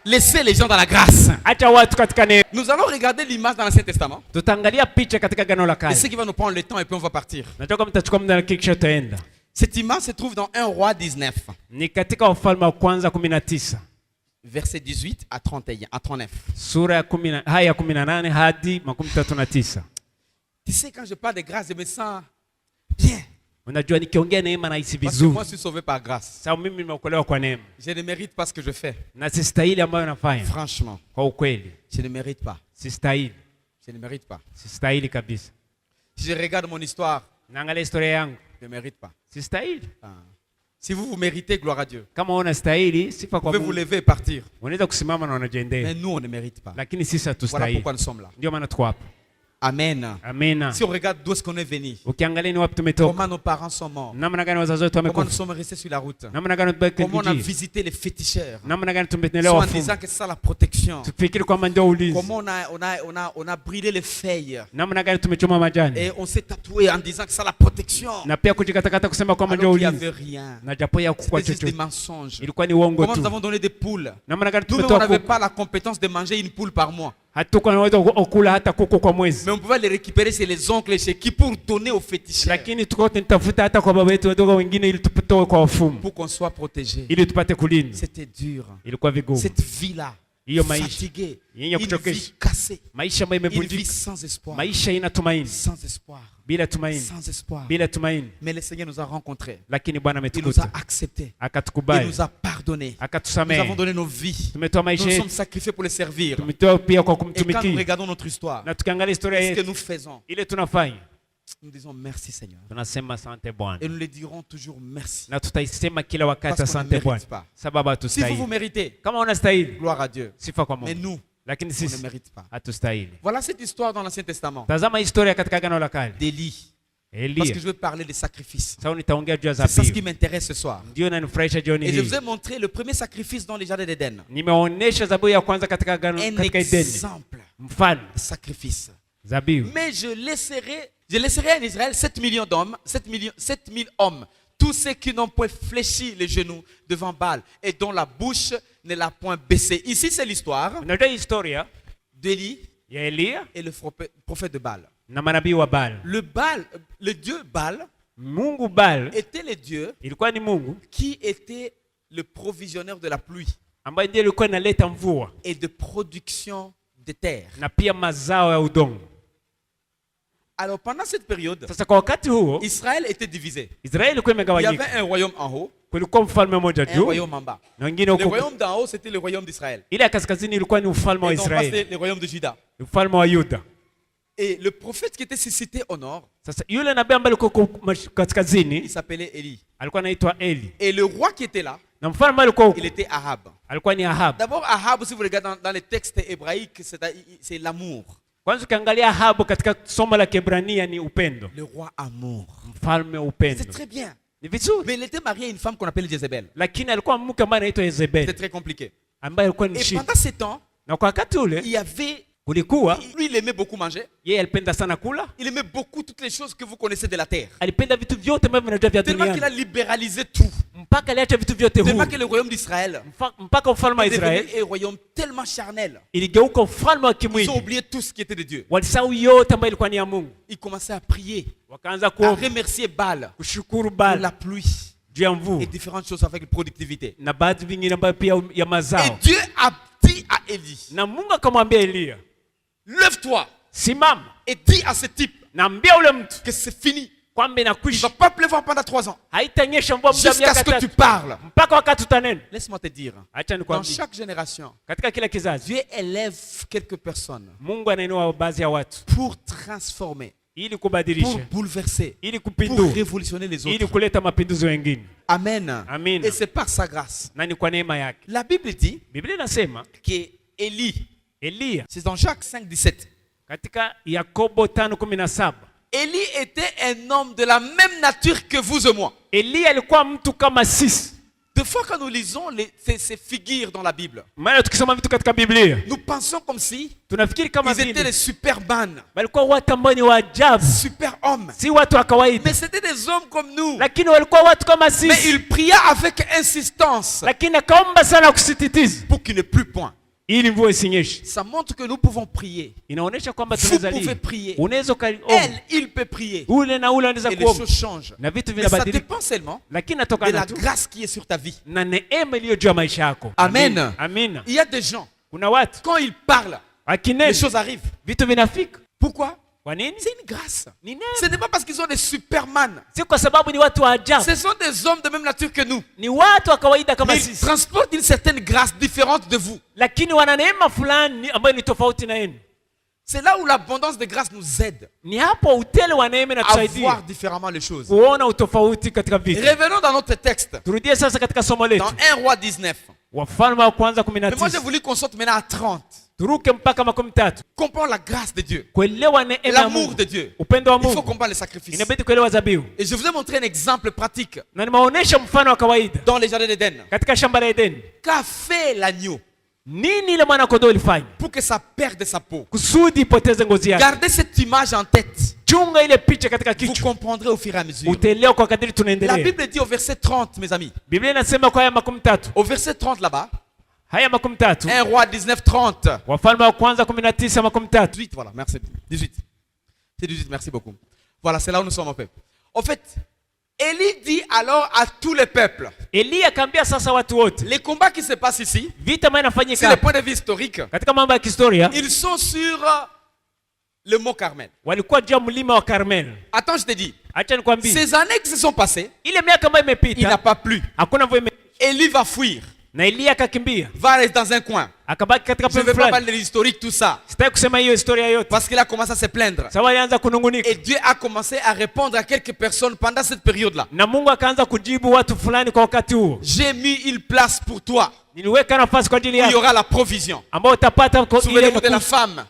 laissez les gens dans la grâce. Acha watu katika neema. Nous allons regarder l'image dans l'Ancien Testament. Tutaangalia picha katika Agano la Et Kale. ce qui va nous prendre le temps et puis on va partir. Nataka mtachukua muda na kisha tutaenda. Cette image se trouve dans 1 Roi 19, Ni katika Wafalme wa kwanza 19. verset 18 à 31, à 39. Sura ya 10 haya 18 hadi 39. Tu sais, quand je parle de grâce, je me sens bien. Unajua nikiongea neema nahisi Parce que vizuri. moi, je suis sauvé par grâce. Sababu mimi nimeokolewa kwa neema. Je ne mérite pas ce que je fais. Na sistahili ambayo nafanya. Franchement, Kwa ukweli, je ne mérite pas. sistahili. Je ne mérite pas. Sistahili kabisa. Si je regarde mon histoire, Naangalia historia yangu. je ne mérite pas. Sistahili. Ah. Si vous, vous méritez, gloire à Dieu. Kama una stahili, sifa Vous kwa pouvez vous Mungu. lever et partir. Unaweza kusimama na Mais unajiendea. nous, on ne mérite pas. Lakini sisi Voilà hatustahili. pourquoi nous sommes là. Ndio maana tuko hapa. Amen. Amina. Si on regarde d'où est-ce qu'on est venu, Ukiangalia ni wapi tumetoka, comment nos parents sont morts, namna gani wazazi wetu comment nous wamekufa, sommes restés sur la route, namna gani tumebaki comment on a kijiji, visité les féticheurs, namna gani soit tumetembelea en wafumu, disant que c'est ça la protection, tufikiri kwamba ndio ulinzi, comment on a brûlé les feuilles namna gani tumechoma majani, et on s'est tatoué en disant que c'est la protection, na pia kujikatakata kusema kwamba ndio alors qu'il n'y ulinzi, avait rien. na japo ya kukua C'était juste des chochote mensonges. ilikuwa ni uongo Comment tu. nous avons donné des poules? Namna gani Nous-mêmes, on tumetoa n'avait kuku, pas la compétence de manger une poule par mois. hatukuwa naweza kukula hata kuku kwa mwezi, Mais on pouvait les récupérer chez les oncles et chez qui pour donner aux féticheurs. lakini tulikuwa tunatafuta hata kwa baba yetu wadogo wengine ili tupatoe kwa wafumu, Pour qu'on soit protégé. ili tupate kulinda. C'était dur. Ilikuwa vigumu, Cette vie-là, hiyo maisha fatiguée, yenye une vie kuchokesha, cassée, maisha ambayo une vie imevunjika, sans espoir. maisha ina tumaini, Sans espoir. bila tumaini, Sans espoir. bila tumaini. Mais le Seigneur nous a rencontrés. Lakini Bwana Il nous ametukuta, a acceptés. Il akatukubali, nous a pardonné. Nous avons akatusamehe, donné nos vies. tumetoa Nous maisha nous yetu, sommes sacrifiés pour les servir. tumetoa pia kwa Et quand nous kumtumikia. regardons notre histoire, Na tukiangalia historia ce que yetu nous faisons, ile tunafanya, nous disons merci Seigneur. tunasema asante Bwana, Et nous le dirons toujours merci. na tutaisema kila wakati Parce qu'on ne asante mérite Bwana, pas. sababu Si vous vous hatustahili. méritez, Kama unastahili, gloire à Dieu. sifa kwa Mais Mungu, nous, lakini on ne sisi mérite pas. hatustahili. Voilà cette histoire dans l'Ancien Testament Tazama historia katika Agano la Kale, d'Élie. Parce Elia. que je veux parler des sacrifices. Sasa nitaongea juu ya C'est ça ce qui zabihu, m'intéresse ce soir. ndio inanifurahisha jioni Et je vous hii. ai montré le premier sacrifice dans les jardins d'Éden. Nimeonyesha zabihu ya kwanza katika Agano, Un katika Edeni, exemple mfano de sacrifice. zabihu. Mais je laisserai en Israël 7 millions d'hommes, 7 000 hommes, tous ceux qui n'ont point fléchi les genoux devant Baal et dont la bouche ne l'a point baissé. Ici, c'est l'histoire Unajua historia d'Élie ya Elia et le prophète de Baal. na manabii wa Baal. Le dieu Baal Mungu Baal était le dieu ilikuwa ni Mungu qui était le provisionnaire de la pluie ambaye ndiye alikuwa analeta mvua et de production de terre. na pia mazao ya udongo. Alors pendant cette période, Sasa kwa wakati huo Israël était divisé. Israeli ilikuwa Il y imegawanyika, avait un royaume en haut, kulikuwa mfalme mmoja un juu royaume en bas. na wengine Le huko. royaume d'en haut, c'était le royaume d'Israël. Ile ya kaskazini ilikuwa ni ufalme wa Et d'en bas, Israeli, c'était le royaume de Juda. ufalme wa Yuda. Et le prophète qui était suscité au nord, Sasa yule nabii ambaye alikuwa il kaskazini s'appelait Élie. alikuwa anaitwa Eli, Et le roi qui était là, na mfalme alikuwa huko il était Ahab. alikuwa ni Ahab. D'abord, Ahab, si vous regardez dans les textes hébraïques, c'est l'amour. Kwanza ukiangalia Ahabu katika somo la Kiebrania ni upendo, Le roi amour. mfalme wa upendo. C'est très bien. Ni vizuri, Mais il était marié à une femme qu'on appelle Jézabel. lakini alikuwa mke ambaye anaitwa C'était Yezebeli très compliqué. ambaye alikuwa ni Et shida. pendant ce temps, Na kwa wakati ule il y avait... kulikuwa, Lui, il aimait beaucoup manger. yeye alipenda sana kula, Il aimait beaucoup toutes les choses que vous connaissez de la terre. alipenda vitu vyote ambavyo vinajua vya Tellement qu'il a duniani, libéralisé tout. mpaka aliacha vitu vyote Tellement huru. que le royaume d'Israël Mpaka ufalme wa est devenu Israeli un royaume tellement charnel. iligeuka ufalme wa Ils ont kimwili, oublié tout ce qui était de Dieu. walisahau yote ambayo ilikuwa ni ya Mungu, Ils commençaient à prier, wakaanza à kuomba, remercier Baal kushukuru pour Baal la pluie juu ya et mvua différentes choses avec la productivité. na baadhi vingine ambayo pia ya Et mazao. Dieu a dit à Élie, Na Mungu akamwambia Elia, lève-toi simama et dis à ce type naambia ule mtu que c'est fini. kwamba Il ne va inakwisha, pas pleuvoir pendant 3 ans. haitanyesha mvua muda wa Jusqu'à ce miaka que tu 3 parles. mpaka wakati utanena. Laisse-moi te dire, Acha dans nikwambie, chaque génération, katika kila kizazi Dieu élève quelques personnes Mungu anainua baadhi ya watu pour transformer, ili pour kubadilisha, bouleverser, ili pour kupindua, révolutionner les ili autres. kuleta mapinduzi wengine, Amen. Amina. Et c'est par sa grâce. na ni kwa neema yake. La Bible dit Biblia inasema que Élie, Elia c'est dans Jacques 5, 17. katika Yakobo 5:17, Élie était un homme de la même nature que vous et moi. Elia alikuwa mtu kama sisi. Des fois, quand nous lisons ces figures dans la Bible, Maana tukisoma vitu katika Biblia nous pensons comme si tunafikiri kama ils étaient vile les superman, walikuwa watu ambao ni wa ajabu, super hommes. si watu wa kawaida, Mais c'était des hommes comme nous. lakini walikuwa watu kama Mais sisi. il pria avec insistance Lakini akaomba sana kusisitiza pour qu'il ne pleuve point. ili mvua isinyeshe. Ça montre que nous pouvons prier. Inaonyesha kwamba Vous tunaweza pouvez lini. prier. Unaweza ukaomba, Elle, il peut prier. ule na ule anaweza Et les kuomba, choses changent. na vitu Mais ça vinabadilika, dépend seulement lakini de natokana la tu grâce qui est sur ta vie. na neema iliyo juu ya maisha yako. Amen. Amina. Il y a des gens, Kuna watu quand ils parlent, les akinena choses arrivent. vitu vinafika. Pourquoi? Kwa nini? C'est une grâce. Ni Ce neema. n'est pas parce qu'ils sont des superman. Si kwa sababu ni watu wa ajabu, Ce sont des hommes de même nature que nous. ni watu wa kawaida kama Mais ils sisi, transportent une certaine grâce différente de vous. lakini wana neema fulani ambayo ni tofauti na yenu. C'est là où l'abondance de grâce nous aide Ni hapo utele wa neema à inatusaidia voir différemment les choses. kuona utofauti katika vitu. Revenons dans notre texte, Turudie sasa katika somo letu, dans 1 roi 19. Wafalme wa kwanza Mais moi, j'ai 19. voulu qu'on sorte maintenant à 30. turuke mpaka 3. Comprends la grâce de Dieu, Kuelewa neema ya l'amour Mungu, de Dieu. upendo wa Il faut Mungu. comprendre les sacrifices. Inabidi kuelewa dhabihu. Et je vous ai montré un exemple pratique Na nimeonyesha mfano wa kawaida dans les jardins d'Éden. katika shamba la Edeni. Qu'a fait l'agneau Nini ile mwana kondoo ilifanya pour que ça perde sa peau? kusudi ipoteze ngozi yake? Gardez cette image en tête. Chunga ile picha katika Vous kichwa, comprendrez au fur et à mesure. utaelewa kwa kadiri La tunaendelea. Bible dit au verset 30, mes amis. Biblia inasema kwa haya 3. Au verset 30 là-bas, Haya 3. 1 Roi 19, 30. Wafalme wa kwanza 19 3. 18, voilà, merci. 18. C'est 18, merci beaucoup. Voilà, c'est là où nous sommes en fait. En fait, Élie dit alors à tous les peuples, Eliya akaambia sasa watu wote, les combats qui se passent ici, vita ambayo c'est le inafanyika point de vue historique, katika mambo ya kihistoria, ils sont sur le mont Carmel. walikuwa juu ya mlima wa Karmel. Attends, je te dis, Acha nikwambie, ces années qui se sont passées, ile miaka ambayo il n'a imepita pas plu. hakuna mvua Élie va fuir, na Eliya akakimbia, va aller dans un coin. akabaki katika Je ne pembe vais pas fulani. parler de l'historique, tout ça, Sitaki kusema hiyo historia yote, parce qu'il a commencé à se plaindre. sababu alianza kunungunika Et Dieu a commencé à répondre à quelques personnes pendant cette période-là. na Mungu akaanza kujibu watu fulani kwa wakati huo. J'ai mis une place pour toi Niliweka nafasi kwa ajili où il y yako aura la provision. ambao utapata kwa ile Souvenez-vous de la femme,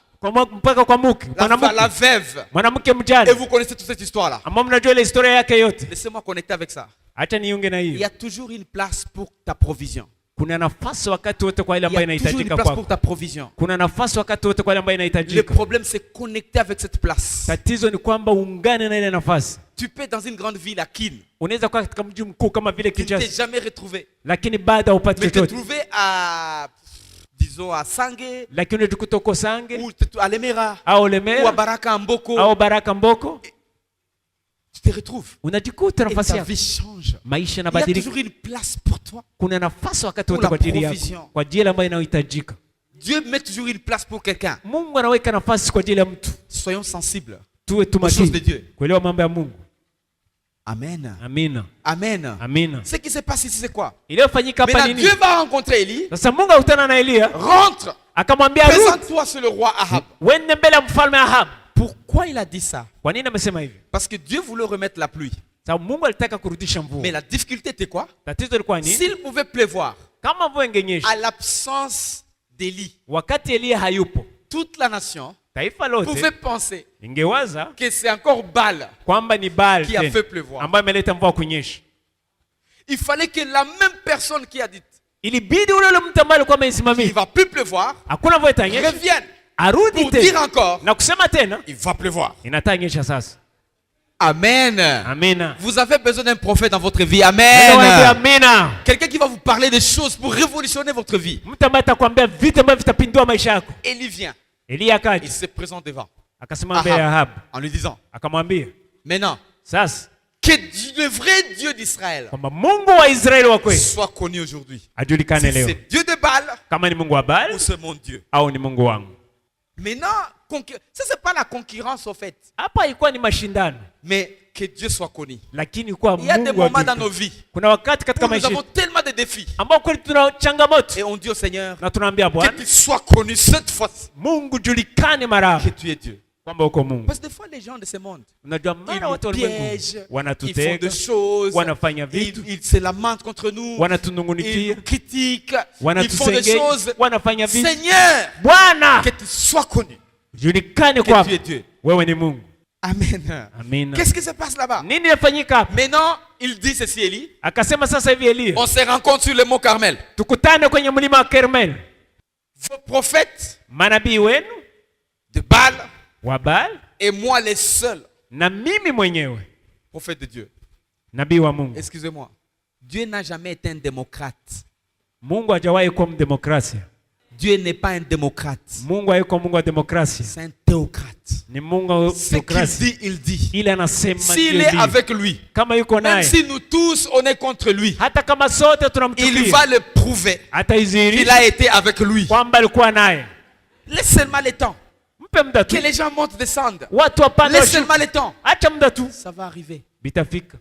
mpaka kwa mke la mwanamke veuve. mwanamke Et mjane vous connaissez toute cette histoire-là. ambao mnajua ile historia yake yote. Laissez-moi connecter avec ça. Acha niunge na Il y hiyo. a toujours une place pour ta provision. Kuna nafasi wakati wote kwa ile Il y ambayo a toujours une inahitajika place pour kwako. ta provision. Kuna nafasi wakati wote kwa ile ambayo Le inahitajika. problème, c'est connecter avec cette place. Tatizo ni kwamba uungane na ile nafasi. Tu peux être dans une grande ville à Kin. Unaweza kuwa katika mji mkuu kama vile Tu ne t'es Kinshasa, jamais retrouvé. lakini baada haupati Mais te chochote. trouver à, disons, à Sangé, Lakini unajikuta uko Sange ou à Lemera, au ou à Lemera Baraka Mboko. au Baraka Mboko, Tu te retrouves. unajikuta Et nafasi ta yako, vie change. maisha Il y a yanabadilika. toujours une place pour toi. Kuna nafasi wakati Pour wote la kwa ajili provision. yako, kwa ajili ambayo inahitajika. Dieu met toujours une place pour quelqu'un. Mungu anaweka nafasi kwa ajili ya mtu. Soyons sensibles. Tuwe choses de tumakini Dieu. kuelewa mambo ya Mungu. Amen. Amina, Amen. amina. Ce qui se passe ici, c'est quoi? Iliyofanyika hapa Maintenant, nini? Dieu va rencontrer Élie. Sasa Mungu akutana na Eliya Rentre. akamwambia rudi, Présente-toi sur le roi Ahab. wende mbele ya mfalme Ahab. Pourquoi il a dit ça? Kwa nini amesema hivi? Parce que Dieu voulait remettre la pluie. Sababu Mungu alitaka kurudisha Mais mvua. la difficulté était quoi? Tatizo lilikuwa ni S'il pouvait pleuvoir kama mvua ingenyesha à l'absence d'Élie, wakati Eliya hayupo, toute la nation taifa pouvait lote penser ingewaza que c'est encore Baal kwamba ni Baal qui a tena fait pleuvoir. ambaye ameleta mvua kunyesha. Il fallait que la même personne qui a dit Ilibidi ule mtu ambaye alikuwa qu'il amesimamia ne va plus pleuvoir hakuna mvua itanyesha revienne arudi pour dire tena encore na kusema tena il va pleuvoir. inatanyesha sasa. Amen. Amina. Vous avez besoin d'un prophète dans votre vie. Ndio waambia Amen. amina. Quelqu'un qui va vous parler des choses pour révolutionner votre vie. Mtu ambaye atakwambia vitu ambavyo vitapindua maisha yako. Élie vient. Eliya Il akaja se présente devant akasimama mbele ya Ahab Ahab en lui disant, akamwambia maintenant, sasa que le vrai Dieu d'Israël kwamba Mungu wa Israeli wa kweli soit connu aujourd'hui. ajulikane Si leo, c'est Dieu de Baal kama ni Mungu wa Baal ou c'est mon Dieu. au ni Mungu wangu. Maintenant, ça c'est pas la concurrence au fait, Hapa haikuwa ni mashindano, mais que Dieu soit connu. lakini kwa Il y a des Mungu moments dans ajulikane. nos vies Kuna wakati katika où nous maisha avons yetu tellement de défis ambao kweli tuna changamoto et on dit au Seigneur na tunaambia que Bwana tu sois connu cette fois-ci, Mungu julikane mara que tu es Dieu. kwamba uko Mungu. Parce que des fois les gens de ce monde, Unajua ils mara watu wa nous ulimwengu piègent, ils font wanatutega, des choses, wanafanya vitu, ils se lamentent contre nous, ils wanatunungunikia, nous critiquent, ils font des wanatusengenya, choses. wanafanya vitu. Seigneur, Bwana que tu sois connu, julikane que kwako tu es Dieu. wewe ni Mungu. Amen. Amina. Qu'est-ce qui se passe là-bas? Nini inafanyika hapa? Maintenant, il dit ceci, Élie. Akasema sasa hivi Eliya, On se rencontre sur le mont Carmel. tukutane kwenye mlima wa Karmel. Vos prophètes Manabii wenu de Baal wa Baal et moi les seuls na mimi mwenyewe prophètes de Dieu. nabii wa Mungu. Excusez-moi. Dieu n'a jamais été un démocrate. Mungu hajawahi kuwa mdemokrasia. Dieu n'est pas un démocrate. Mungu hayuko Mungu wa demokrasia, C'est un théocrate. ni Mungu wa Ce qu'il demokrasia. dit, il dit. Ile anasema S'il ndio est ndio. avec lui, Kama yuko même naye, si nous tous on est contre lui, hata kama sote il tunamchukia, va le prouver qu'il ataidhihirisha a été avec lui. kwamba alikuwa naye. Laisse seulement le temps. Mpe muda tu, Que les gens montent, descendent. watu wapande Laisse washuke. seulement le temps. Acha muda tu, Ça va arriver. bitafika.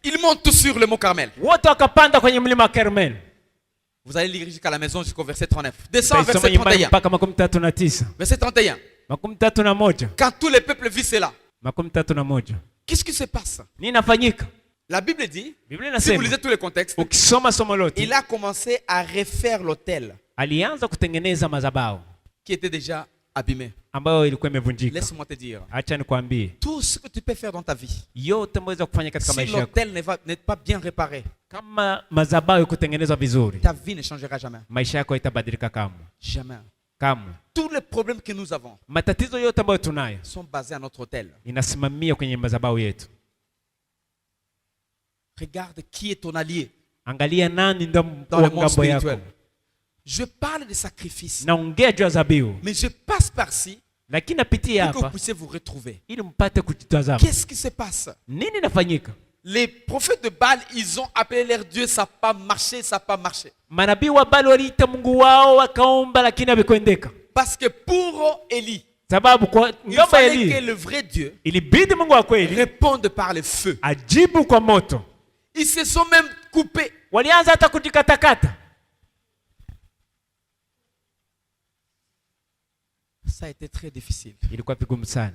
Ils montent tous sur le mont Carmel. Wote wakapanda kwenye mlima wa Karmel. Vous allez lire jusqu'à la maison jusqu'au verset 39. Descends Taisoma verset nyumbani 31. mpaka 39. Verset 31. 31. Quand tous les peuples vivent cela, 31. qu'est-ce qui se passe? Nini inafanyika? La Bible dit, Biblia si vous inasema lisez tous les contextes, ukisoma somo lote, il a commencé à refaire l'autel alianza kutengeneza madhabahu qui était déjà abîmée. ambayo ilikuwa imevunjika. Laisse-moi te dire, Acha nikwambie, tout ce que tu peux faire dans ta vie, yote mweza kufanya katika si maisha yako, l'autel n'est pas bien réparé, kama madhabahu kutengenezwa vizuri, ta vie ne changera jamais. maisha yako itabadilika kamwe. Jamais. Kamwe. Tous les problèmes que nous avons Matatizo yote ambayo tunayo sont basés à notre autel. inasimamia kwenye madhabahu yetu. Regarde qui est ton allié Angalia nani ndo dans le monde ngambo yako. spirituel. Je parle de sacrifice, Naongea juu ya dhabihu, mais je passe par-ci lakini napitia pour que vous hapa puissiez vous retrouver. ili mpate kujitazama. Qu'est-ce qui se passe? Nini nafanyika? Les prophètes de Baal, ils ont appelé leur Dieu, ça n'a pas marché, ça n'a pas marché. Manabii wa Baali waliita Mungu wao wakaomba, lakini havikwendeka. Parce que pour Élie, Sababu kwa il ngamba fallait que Eli le vrai Dieu ilibidi Mungu wa kweli réponde par le feu. ajibu kwa moto. Ils se sont même coupés. Walianza hata kujikatakata. Ça a été très difficile. Ilikuwa vigumu sana.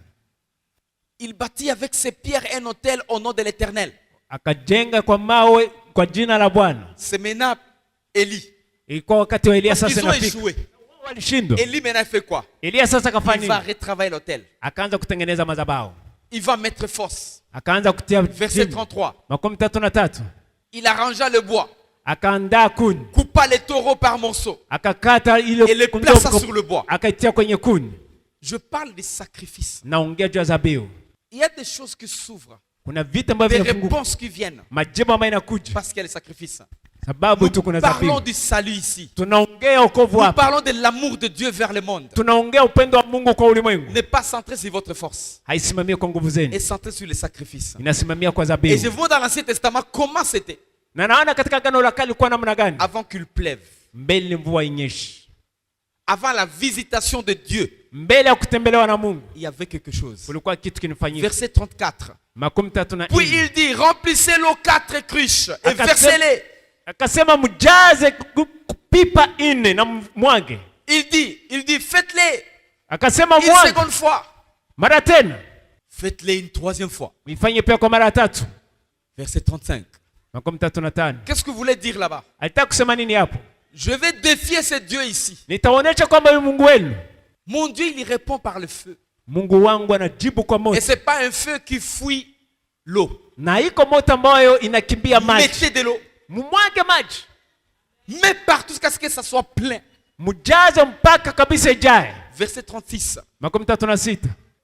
Il bâtit avec ses pierres un autel au nom de l'Éternel. Akajenga kwa mawe kwa jina la Bwana. C'est maintenant Élie. Ilikuwa wakati wa Elia Parce sasa qu'ils ont inafika. échoué. Walishindwa. Élie maintenant il fait quoi? Elia sasa Il va kafanya nini? retravailler l'autel. Akaanza kutengeneza madhabahu. Il va mettre force. Akaanza kutia Verset jini. 33. 33. Il arrangea le bois, Akaandaa kuni. coupa les taureaux par morceaux Akakata ile et les kuni plaça ndogo, sur le bois. akaitia kwenye kuni. Je parle des sacrifices. Naongea juu ya dhabihu. Il y a des choses qui s'ouvrent, Kuna vitu des ambavyo vinafunguka. réponses qui viennent Majibu ambayo inakuja. parce qu'il y a les sacrifices. Sababu tu Nous kuna parlons dhabihu. du salut ici. Tunaongea wokovu Nous hapa. parlons de l'amour de Dieu vers le monde. Tunaongea upendo wa Mungu kwa ulimwengu. Ne pas centrer sur votre force Haisimamia kwa nguvu zenu. et centrer sur les sacrifices. Inasimamia kwa Et je dhabihu. vois dans l'Ancien Testament comment c'était Na naona katika Agano la Kale ilikuwa namna gani? avant qu'il pleuve, Mbele mvua inyeshi. avant la visitation de Dieu. Mbele ya kutembelewa na Mungu. Il y avait quelque chose. Kulikuwa kitu kinafanyika. Verset 34. 34. Puis il dit, remplissez l'eau 4 cruches et versez-les. Akasema mjaze pipa 4 na mwage. Il dit, faites-les Akasema une mwage seconde fois. mara tena. Faites-les une troisième fois. Ifanye pia kwa mara 3. Verset 35. 35. Qu'est-ce que vous voulez dire là-bas? Alitaka kusema nini hapo? Je vais défier ce Dieu ici. Nitaonesha kwamba huyu Mungu wenu. Mon Dieu, il y répond par le feu. Mungu wangu anajibu kwa Et moto. ce n'est pas un feu qui fuit l'eau. Na iko moto ambayo inakimbia maji. Mettez de l'eau. Mumwage maji. Mais partout jusqu'à ce que ça soit plein. Mujaze mpaka kabisa ijae. Verset 36. 36.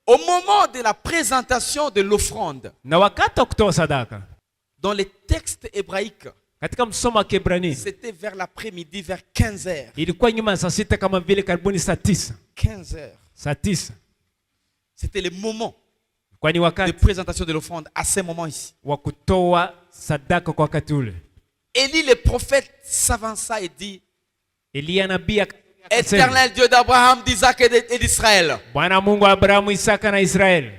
Au moment de la présentation de l'offrande, Na wakati wa kutoa sadaka dans les textes hébraïques, katika msomo wa Kiebrania c'était vers l'après-midi, vers 15 heures. ilikuwa nyuma ya saa 6 kama vile karibuni saa 9. 15 heures. Saa 9. C'était le moment Kwani de wakati présentation de l'offrande, à ce moment ici. wa kutoa sadaka kwa wakati ule. Élie le prophète s'avança et dit, Elia nabii akasema, Éternel Dieu d'Abraham, d'Isaac et d'Israël. Bwana Mungu wa Abrahamu, Isaka na Israeli.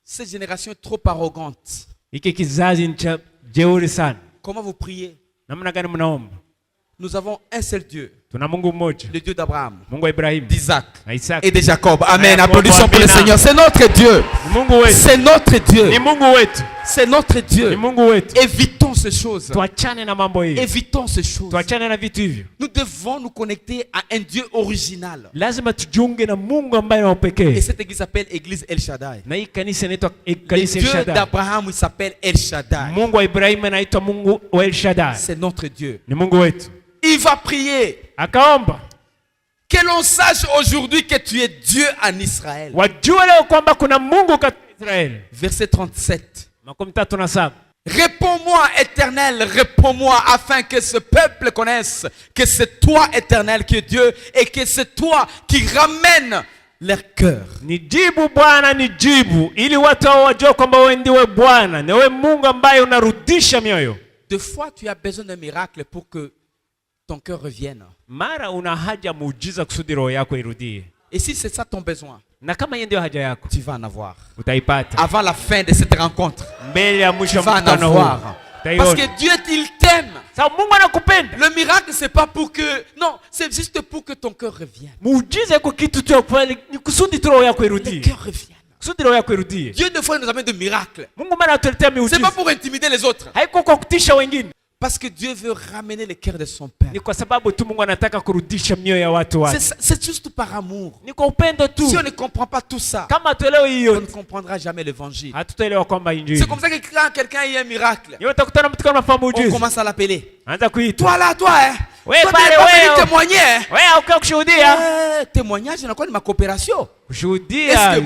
Cette génération est trop arrogante. Hiki kizazi ni cha jeuri sana. Comment vous priez? Namna gani mnaomba? Nous avons un seul Dieu, Tuna Mungu mmoja, le Dieu d'Abraham, Mungu wa Ibrahimu d'Isaac na Isaka. et de Jacob. Amen. Jacob, Applaudissons pour le amina. Seigneur. C'est notre Dieu. Ni Mungu wetu. C'est notre Dieu. Ni Mungu wetu. C'est notre Ni Dieu. Mungu wetu. Évitons ces choses. Tuachane na mambo hiyo. Évitons ces choses. Tuachane na vitu hivyo. Nous devons nous connecter à un Dieu original. Lazima tujiunge na Mungu ambaye ni wa Et pekee. cette église s'appelle Église El Shaddai. Na hii kanisa inaitwa Le kanisa El Dieu Shaddai. d'Abraham, il s'appelle El Shaddai. Mungu wa Ibrahimu anaitwa Mungu wa El Shaddai. C'est notre Dieu. Ni Mungu wetu. Il va prier. Akaomba, Que l'on sache aujourd'hui que tu es Dieu en Israël. wajue leo kwamba kuna Mungu katika Israeli. Verset 37. 37. Réponds-moi, Éternel, réponds-moi, afin que ce peuple connaisse que c'est toi, Éternel, qui es Dieu, et que c'est toi qui ramène leur cœur. Nijibu Bwana, nijibu ili watu hao wajue kwamba wewe ndiwe Bwana, na wewe Mungu ambaye unarudisha mioyo. Des fois, tu as besoin d'un miracle pour que ton cœur revienne. Mara una haja muujiza kusudi roho yako irudie. Et si c'est ça ton besoin, Na kama hiyo ndio haja yako, tu vas en avoir. utaipata. Avant la fin de cette rencontre, Mbele ya mwisho tu wa vas en mkutano huu. avoir. Parce que Dieu, il t'aime. Sababu Mungu anakupenda. Le miracle, c'est pas pour que... Non, c'est juste pour que ton cœur revienne. Muujiza iko kitu tu pale ni kusudi tu roho yako Le irudie. cœur revient. Kusudi roho yako irudie. Dieu, des fois, il nous amène de miracles. Mungu mara atuletea C'est pas miujiza. pour intimider les autres. Haiko kwa kutisha wengine. Parce que Dieu veut ramener le cœur de son Père. Ni kwa sababu tu Mungu anataka kurudisha mioyo ya watu wake. C'est juste par amour. Ni kwa upendo tu. Si on ne comprend pas tout ça, Kama tuelewe on hiyo, ne comprendra jamais l'évangile. hatutaelewa kwamba C'est injili. comme ça que quand quelqu'un a eu un miracle, Ni utakutana mtu kama anafahamu on ujuzi. commence à l'appeler. Anza kuitwa. Toi là, toi, hein? Ouais, Toi, tu pale, n'es pas ouais, venu témoigner, hein? Wewe ukiwa kushuhudia. Témoignage, c'est quoi de ma coopération? Kushuhudia.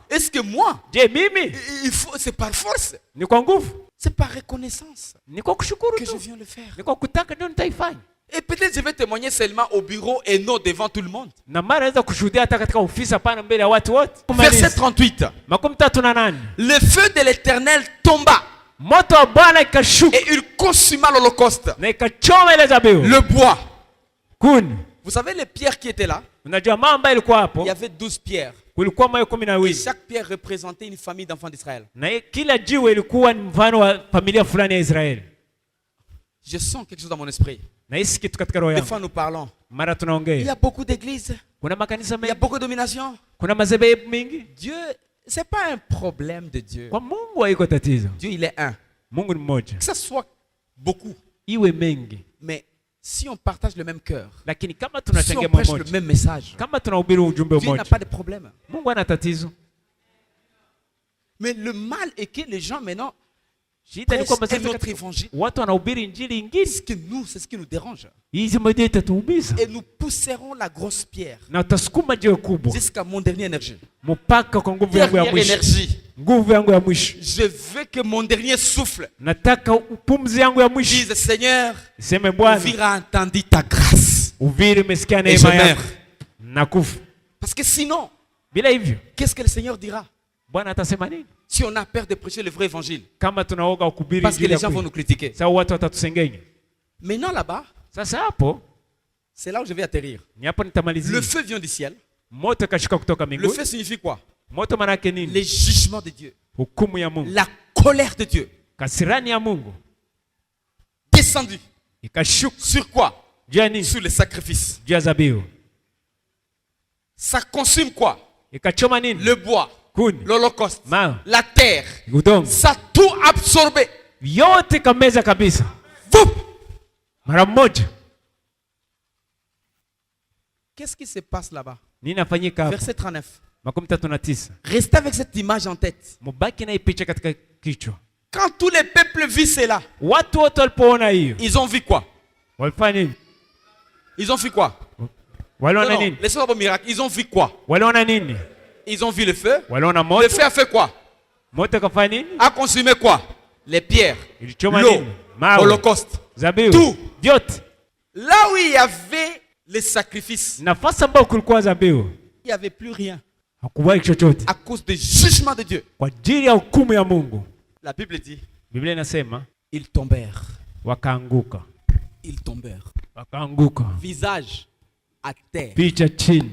Est-ce que moi, Je mimi il faut, c'est par force, ni kwa nguvu. c'est par reconnaissance Ni kwa kushukuru que je tu. viens le faire. Ni kwa kutaka ndio nitaifanya. Et peut-être je vais témoigner seulement au bureau et non devant tout le monde. Na mara naweza kushuhudia hata katika ofisi, hapana mbele ya watu wote. Verset 38. 38. Le feu de l'Éternel tomba Moto wa Bwana ikashuka et il consuma l'holocauste, na ikachoma ile zabihu. le bois. Kuni. Vous savez les pierres qui étaient là? Unajua mamba ilikuwa Il hapo. y avait 12 pierres. Kulikuwa mawe Et 12. chaque pierre représentait une famille d'enfants d'Israël. Na kila jiwe ilikuwa ni mfano wa familia fulani ya Israeli. Je sens quelque chose dans mon esprit. Na hisi kitu katika roho Des yangu. fois nous parlons. Mara Il y tunaongea. a beaucoup d'églises. Kuna makanisa Il y a mengi. beaucoup de dominations. Kuna madhehebu mingi. Dieu, c'est pas un problème de Dieu. Kwa Mungu haiko tatizo. Dieu, il est un. Mungu ni mmoja. Que ça soit beaucoup. Iwe mengi. Mais si on partage le même cœur, Lakini kama si tunachangia on prêche le mmoja. même message, Kama tunahubiri ujumbe Dieu n'a mmoja. pas de problème. Mungu ana tatizo. Mais le mal est que les gens maintenant Shida ni prêchent kwamba un sasa autre évangile. watu wanahubiri injili ingine. C'est ce qui nous dérange. Hizi moja itatuumiza. Et nous pousserons la grosse pierre Na utasukuma jiwe kubwa jusqu'à mon dernier énergie. mpaka kwa nguvu yangu ya Dernière mwisho. énergie. Nguvu yangu ya mwisho. Je veux que mon dernier souffle Nataka pumzi yangu ya mwisho. dise, Seigneur, Iseme Bwana, Uvira a entendu ta grâce. uviri umesikia Et neema je yako. meurs. Nakufa. Parce que sinon, Bila hivyo, qu'est-ce que le Seigneur dira Bwana atasema nini? si on a peur de prêcher le vrai évangile? Kama tunaoga kuhubiri Parce que injili les ya gens vont nous kweli. critiquer. Sasa watu watatusengenya. Maintenant là-bas, Sasa hapo, c'est là où je vais atterrir. ni hapo nitamalizia. Le feu vient du ciel. Moto kashuka kutoka Le mbinguni. feu signifie quoi? Moto maana yake nini? Les jugements de Dieu. Hukumu ya Mungu. La colère de Dieu. Kasirani ya Mungu Descendue. ikashuka Sur quoi? juu ya nini? Sur les sacrifices. Juu ya zabihu. Ça consume quoi? Ikachoma nini? Le bois, Kuni, l'holocauste, mawe, la terre. udongo. Ça a tout absorbé. Yote kameza kabisa. Boum! Mara moja. Qu'est-ce qui se passe là-bas? Nini nafanyika hapo? Verset 39. 39. Restez avec cette image en tête. Mubaki na hii picha katika kichwa. Quand tous les peuples vivent cela, Watu wote walipoona hiyo, ils ont vu quoi? walifanya nini? Ils ont vu quoi? Waliona Non, nini? laissez-moi un miracle. Ils ont vu quoi? Waliona nini? Ils ont vu le feu. Waliona Le moto. feu a fait quoi? Moto kafanya nini? A consumé quoi? Les pierres, Ilichoma l'eau, nini? Mawe, holocauste. zabihu, Tout. vyote. Là où il y avait les sacrifices, Nafasi ambayo kulikuwa zabihu, il n'y avait plus rien hakuwahi chochote à cause du jugement de Dieu. kwa ajili ya hukumu ya Mungu. La Bible dit, Biblia inasema ils tombèrent. wakaanguka, Ils tombèrent. wakaanguka, Visage à terre. picha chini.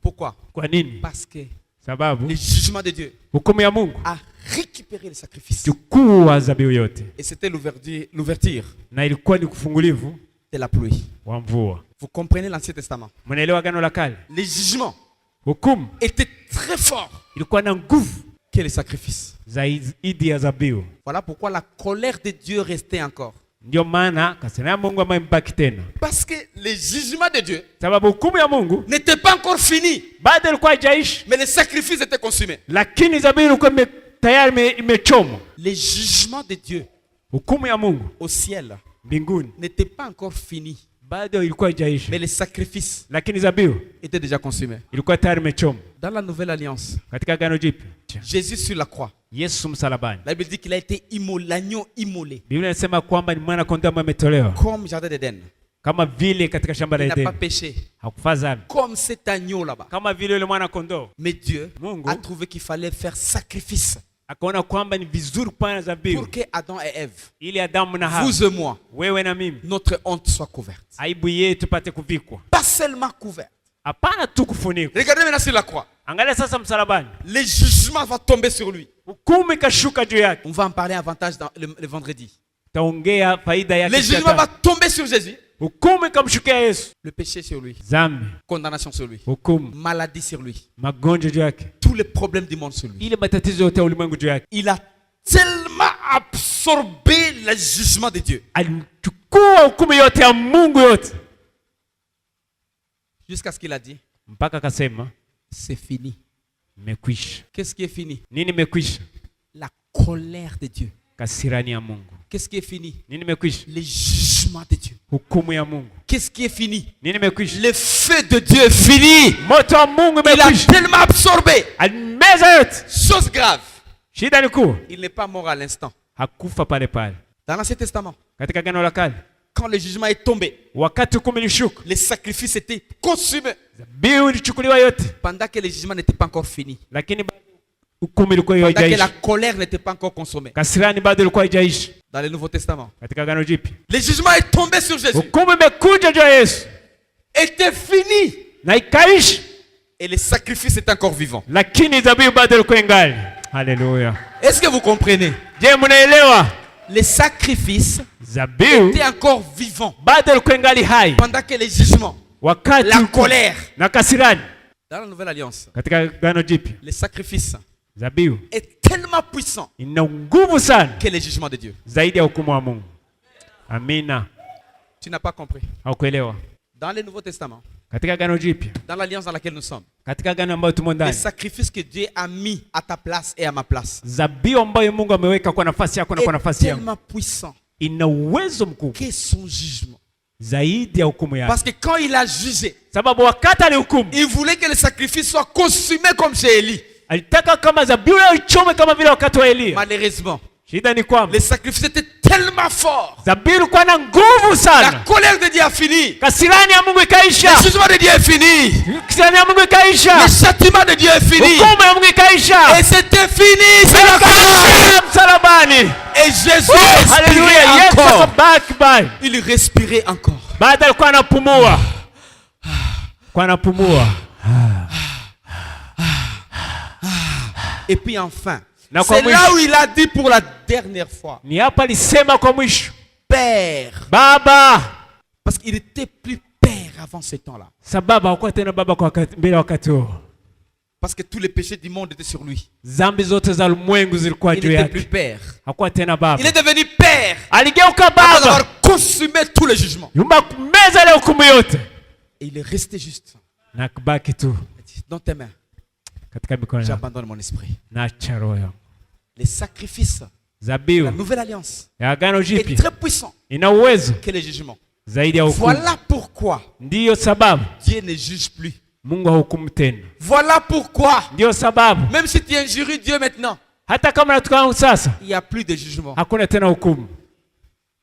Pourquoi? Kwa nini? Parce que Sababu le jugement de Dieu hukumu ya Mungu a récupéré les sacrifices. chukua zabihu yote, Et c'était l'ouverture na ilikuwa ni kufungulivu de la pluie. wa mvua. Vous comprenez l'Ancien Testament? Mnaelewa Agano la Kale? Les jugements Hukumu étaient très forts ilikuwa na nguvu que les sacrifices. zaidi ya zabihu. Voilà pourquoi la colère de Dieu restait encore. Ndio maana kasema ya Mungu ambaye mbaki tena, Parce que les jugements de Dieu sababu hukumu ya Mungu n'étaient pas encore finis, bado ilikuwa haijaishi, mais les sacrifices étaient consumés. lakini zabihu ilikuwa tayari imechomwa. Les jugements de Dieu Hukumu ya Mungu au ciel mbinguni n'étaient pas encore finis, bado ilikuwa haijaisha, mais les sacrifices lakini zabihu étaient déjà consumés. ilikuwa tayari imechomwa. Dans la nouvelle alliance, Katika Agano Jipya, Jésus sur la croix, Yesu msalabani, la Bible dit qu'il a été immolé, l'agneau immolé, Biblia inasema kwamba ni mwana kondoo ambaye ametolewa, comme jardin d'Éden. kama vile katika shamba la Il n'a pas Edeni péché, hakufaa dhambi, comme cet agneau là-bas. kama vile yule mwana kondoo. Mais Dieu Mungu a trouvé qu'il fallait faire sacrifice akaona kwamba ni vizuri kupana zabihu pour que Adam et Ève, ili Adamu na Hawa, vous et moi, wewe na mimi, notre honte soit couverte. aibu yetu pate kuvikwa, Pas seulement couverte. hapana tu kufunikwa. Regardez maintenant sur la croix. Angalia sasa msalabani, Les jugements vont tomber sur lui. hukumu ikashuka juu yake. On va en parler avantage dans le vendredi. Taongea faida yake. Les jugements vont tomber sur Jésus. Hukumu ikamshukia Yesu, Le péché sur lui. dhambi, Condamnation sur lui. hukumu, Maladie sur lui. magonjwa juu yake, Tous les problèmes du monde sur lui. ile matatizo yote ya ulimwengu juu yake. Il a tellement absorbé absorbé le jugement de Dieu. alichukua hukumu yote ya Mungu yote. Jusqu'à ce qu'il a dit, Mpaka akasema c'est fini. imekwisha. Qu'est-ce qui est fini? Nini imekwisha? La colère de Dieu. Kasirani ya Mungu. Qu'est-ce qui est fini? Nini imekwisha? Le jugement de Dieu. Hukumu ya Mungu. Qu'est-ce qui est fini? Nini imekwisha? Le feu de Dieu est fini. Moto wa Mungu Il a imekwisha. tellement absorbé. Alimeza yote. Chose grave. Shida ni kuu, Il n'est pas mort à l'instant. hakufa pale pale. Dans l'Ancien Testament, Katika Agano la Kale, quand le jugement est tombé, wakati hukumu ilishuka, les sacrifices étaient consumés. dhabihu ilichukuliwa yote, Pendant que le jugement n'était pas encore fini. lakini bado hukumu ilikuwa Pendant que la haijaisha. colère n'était pas encore consommée. Kasirani bado ilikuwa haijaisha. Dans le Nouveau Testament, Katika Agano Jipya, le jugement est tombé sur Jésus. hukumu imekuja juu ya Yesu Était fini. na ikaisha, Et les sacrifices étaient encore vivants. lakini dhabihu bado ilikuwa ingali. Haleluya! Est-ce que vous comprenez? Je, mnaelewa? Les sacrifices Dhabihu étaient encore vivants bado ilikuwa ingali hai pendant que les jugements, wakati la hukumu colère. na kasirani. Dans la Nouvelle Alliance, Katika Agano Jipya, les sacrifices dhabihu est tellement puissant ina nguvu sana que les jugements de Dieu. zaidi ya hukumu wa Mungu. Amina. Tu n'as pas compris. Haukuelewa? Dans le Nouveau Testament, Katika Agano Jipya, dans l'alliance dans laquelle nous sommes, katika agano ambayo tumo les ndani, sacrifices que Dieu a mis à ta place et à ma place dhabihu ambayo Mungu ameweka kwa nafasi yako na kwa est nafasi yangu tellement puissant ina uwezo mkubwa que son jugement. zaidi ya hukumu yake. Parce que quand il a jugé, Sababu wakati alihukumu, il voulait que le sacrifice soit consumé comme chez Élie. alitaka kama dhabihu yao ichome kama vile wakati wa Elia. Malheureusement, Shida ni kwamba les sacrifices étaient tellement forts. dhabihu ilikuwa na nguvu La sana, colère de Dieu a fini. kasirani ya Mungu Le ikaisha, jugement de Dieu est fini. kasirani ya Mungu Le ikaisha, châtiment de Dieu est fini. hukumu ya Mungu ikaisha, Et c'était fini. C'est la croix. ikaisha msalabani. Et Jésus respirait Haleluya! Yesu encore. akabaki bali, Il respirait encore. baada alikuwa anapumua, kwa anapumua. Et puis enfin, Na kwa c'est là mwisho, où il a dit pour la dernière fois, ni hapa alisema kwa mwisho, Père. Baba, Parce qu'il n'était plus Père avant ce temps-là. sababu hakuwa tena baba kwa wakati, mbele wakati huo. Parce que tous les péchés du monde étaient sur lui. Zambi zote za ulimwengu zilikuwa Il juu n'était plus yake, Père. hakuwa tena baba. Il est devenu Père Aligeuka après baba, avoir consumé tous les jugements. nyuma kumeza ile hukumu yote, Et il est resté juste. na kubaki tu Il a dit, dans tes mains, katika mikono yako, j'abandonne mon esprit. naacha roho yangu. Les sacrifices, la Dhabihu nouvelle alliance, ya agano est jipya très puissant ina uwezo que les jugements. zaidi ya hukumu. Voilà pourquoi Ndiyo sababu Dieu ne juge plus. Mungu hahukumu tena. Voilà pourquoi, Ndiyo sababu même si tu injures Dieu maintenant, hata kama natukana sasa, il n'y a plus de jugement. hakuna tena hukumu,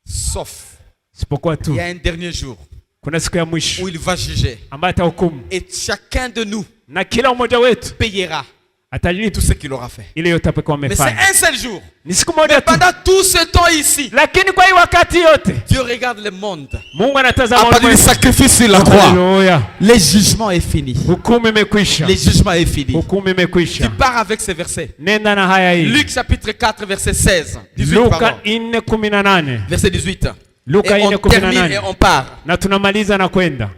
Sauf, isipokuwa il tu y a un dernier jour kuna siku ya mwisho où il va juger. ambayo atahukumu, Et chacun de nous na kila mmoja wetu payera atalipa tout ce qu'il aura fait. ile yote apokuwa Mais c'est amefanya. un seul jour. Ni siku moja tu, Pendant tout ce temps ici, lakini kwa hii wakati yote Dieu regarde le monde. Mungu À anatazama partir du ulimwengu. sacrifice sur la croix, Haleluya! le jugement est fini. Hukumu imekwisha, Le jugement est fini. hukumu Tu imekwisha. pars avec ces versets. Nenda na haya hii, Luc chapitre 4, verset 16. 18, Luka pardon. 4:18. Verset 18. Luka Et on termine 4:18. et on part. Na tunamaliza na kwenda.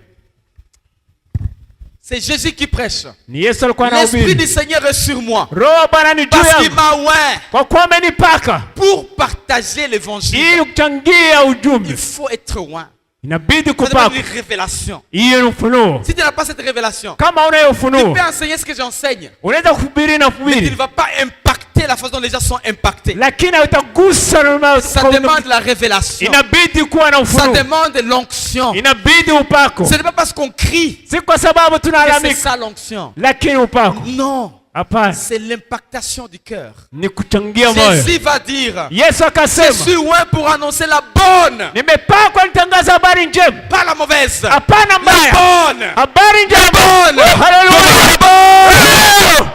C'est Jésus qui prêche. Ni Yesu alikuwa L'Esprit anahubiri, du Seigneur est sur moi. Roho wa Bwana ni juu Parce qu'il yangu, m'a oint kwa kuwa amenipaka pour partager l'évangile. ili kuchangia Il ujumbe. faut être oint. Inabidi Ça demande kupakwa, une révélation. hiyo ni ufunuo. Si tu n'as pas cette révélation, Kama una hiyo tu ufunuo, peux enseigner ce que j'enseigne, unaweza kuhubiri na mais tu ne kuhubiri, vas pas impacter la façon dont les gens sont impactés. lakini utagusa Ça demande la révélation. inabidi kuwa na Ça ufunuo, demande l'onction. inabidi upako. Ce n'est pas parce qu'on crie Si kwa sababu que c'est tunalalamika, ça l'onction. lakini upako Non, hapana, c'est l'impactation du cœur. ni kuchangia moyo. Jésus va dire, Yesu je akasema, suis oint pour annoncer la bonne, nimepakwa nitangaza habari njema, pas la mauvaise. hapana La mbaya, bonne. habari njema. bonne. Haleluya!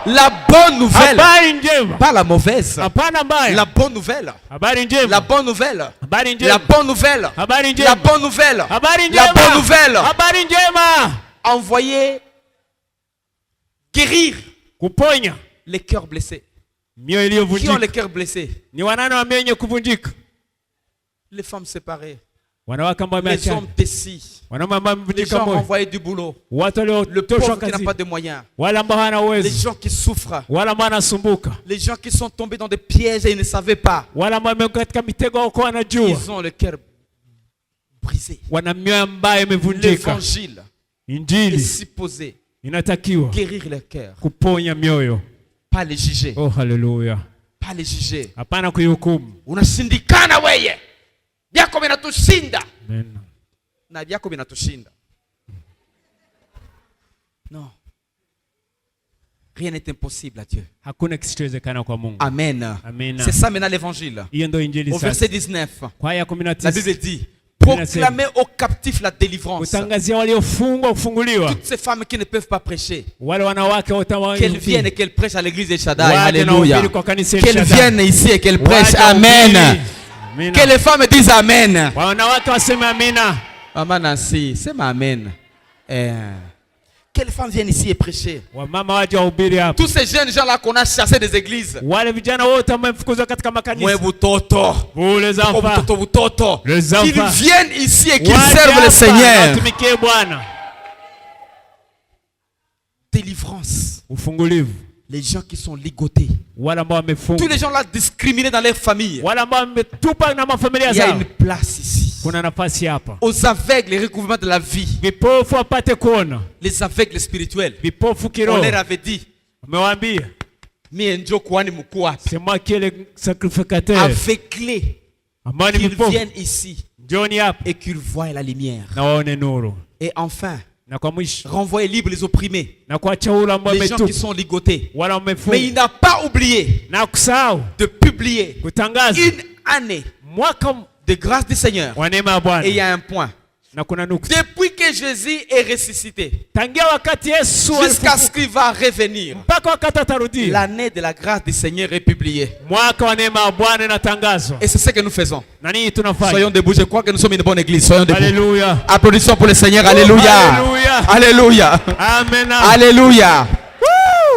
La bonne nouvelle. Habari njema, Pas la mauvaise. hapana mbaya, La bonne nouvelle. habari La njema, bonne nouvelle. habari La njema, bonne nouvelle. habari La njema, bonne nouvelle. habari La bonne njema, nouvelle. habari njema, Envoyer guérir kuponya les cœurs blessés. mioyo Qui ont iliyovunjika. les cœurs blessés? Ni wanane wa mioyo yenye kuvunjika, Les femmes séparées. wanawake ambao les wameachana, hommes décis, wanaume ambao les wamevunjika gens moyo, renvoyés du boulot, watu le waliotoshwa pauvre qui n'a kazi, pas de moyens, wale ambao hawana les uwezo, gens qui souffrent, wale ambao wanasumbuka, les gens qui sont tombés dans des pièges et ils ne savaient pas. wale ambao wamekuwa katika mitego wako wanajua, Ils ont le cœur brisé. wana mioyo ambayo imevunjika. L'évangile est Injili supposé inatakiwa guérir leur cœur, kuponya mioyo. pas les juger, Oh, haleluya! pas les juger. Hapana kuihukumu. Unashindikana weye, vyako vinatushinda Amen. na vyako vinatushinda. Non, rien n'est impossible à Dieu. Hakuna kisichowezekana kwa Mungu. Amen. Amen. C'est ça maintenant l'évangile. Hiyo ndio injili Au sasa. verset 19, Kwa aya la 19, Bible dit, proclamez aux captifs la délivrance. kutangazia waliofungwa kufunguliwa, Toutes ces femmes qui ne peuvent pas prêcher, wale wanawake wote qu'elles viennent et qu'elles prêchent à l'église de Shaddai. Waje na Alléluia. wahubiri kwa kanisa ya Qu'elles Shaddai. viennent ici et qu'elles prêchent. Waje Amen. wahubiri. Amina. Que les femmes disent Amen. Wanawake waseme amina. Maman Nancy, c'est ma Amen. Que les femmes viennent ici et prêcher. Wamama waje wahubiri hapa. Tous ces jeunes gens-là qu'on a chassés des églises. Wale vijana wote ambao wamefukuzwa katika Mwe makanisa. butoto. Les enfants. Butoto. Les Qu'ils enfants. viennent ici et qu'ils Waje servent le hapa, Seigneur. watumikie Bwana. Délivrance. Ufungulivu. Les gens qui sont ligotés. Wale ambao Tous wamefungwa. les gens là discriminés dans leur famille. Wale ambao wametupa na mafamilia Il y a zao. une place ici. Kuna nafasi hapa. Aux aveugles, les recouvrements de la vie. Vipofu wapate kuona. Les aveugles spirituels. Vipofu On kiroho. leur avait dit, Amewaambia, mie njo kuhani mkuu hapa. c'est moi qui est le sacrificateur. Aveuglés, Ambao ni qu'ils vipofu. viennent ici Njoni hapa et qu'ils voient la lumière. na waone nuru. Et enfin, Na kwa mwisho, renvoyer libre les opprimés, na kuacha ule ambao les gens qui wametupa. sont ligotés. Wala Mais il wamefungwa. n'a pas oublié Na kusahau de publier kutangaza une année mwaka de grâce du Seigneur. wa neema ya Et il Bwana. y a un point. Na kuna nukta. Depuis que Jésus est ressuscité, Tangia wakati Yesu jusqu'à ce alifufuka qu'il va revenir, mpaka wakati atarudi, l'année de la grâce du Seigneur est publiée. mwaka wa neema ya Bwana inatangazwa. Et c'est ce que nous faisons. Na nini tunafanya? Soyons debout. Je crois que nous sommes une bonne église. Soyons debout. Haleluya. Applaudissons pour le Seigneur. Alléluia. Alléluia. Alléluia. Amen. Alléluia.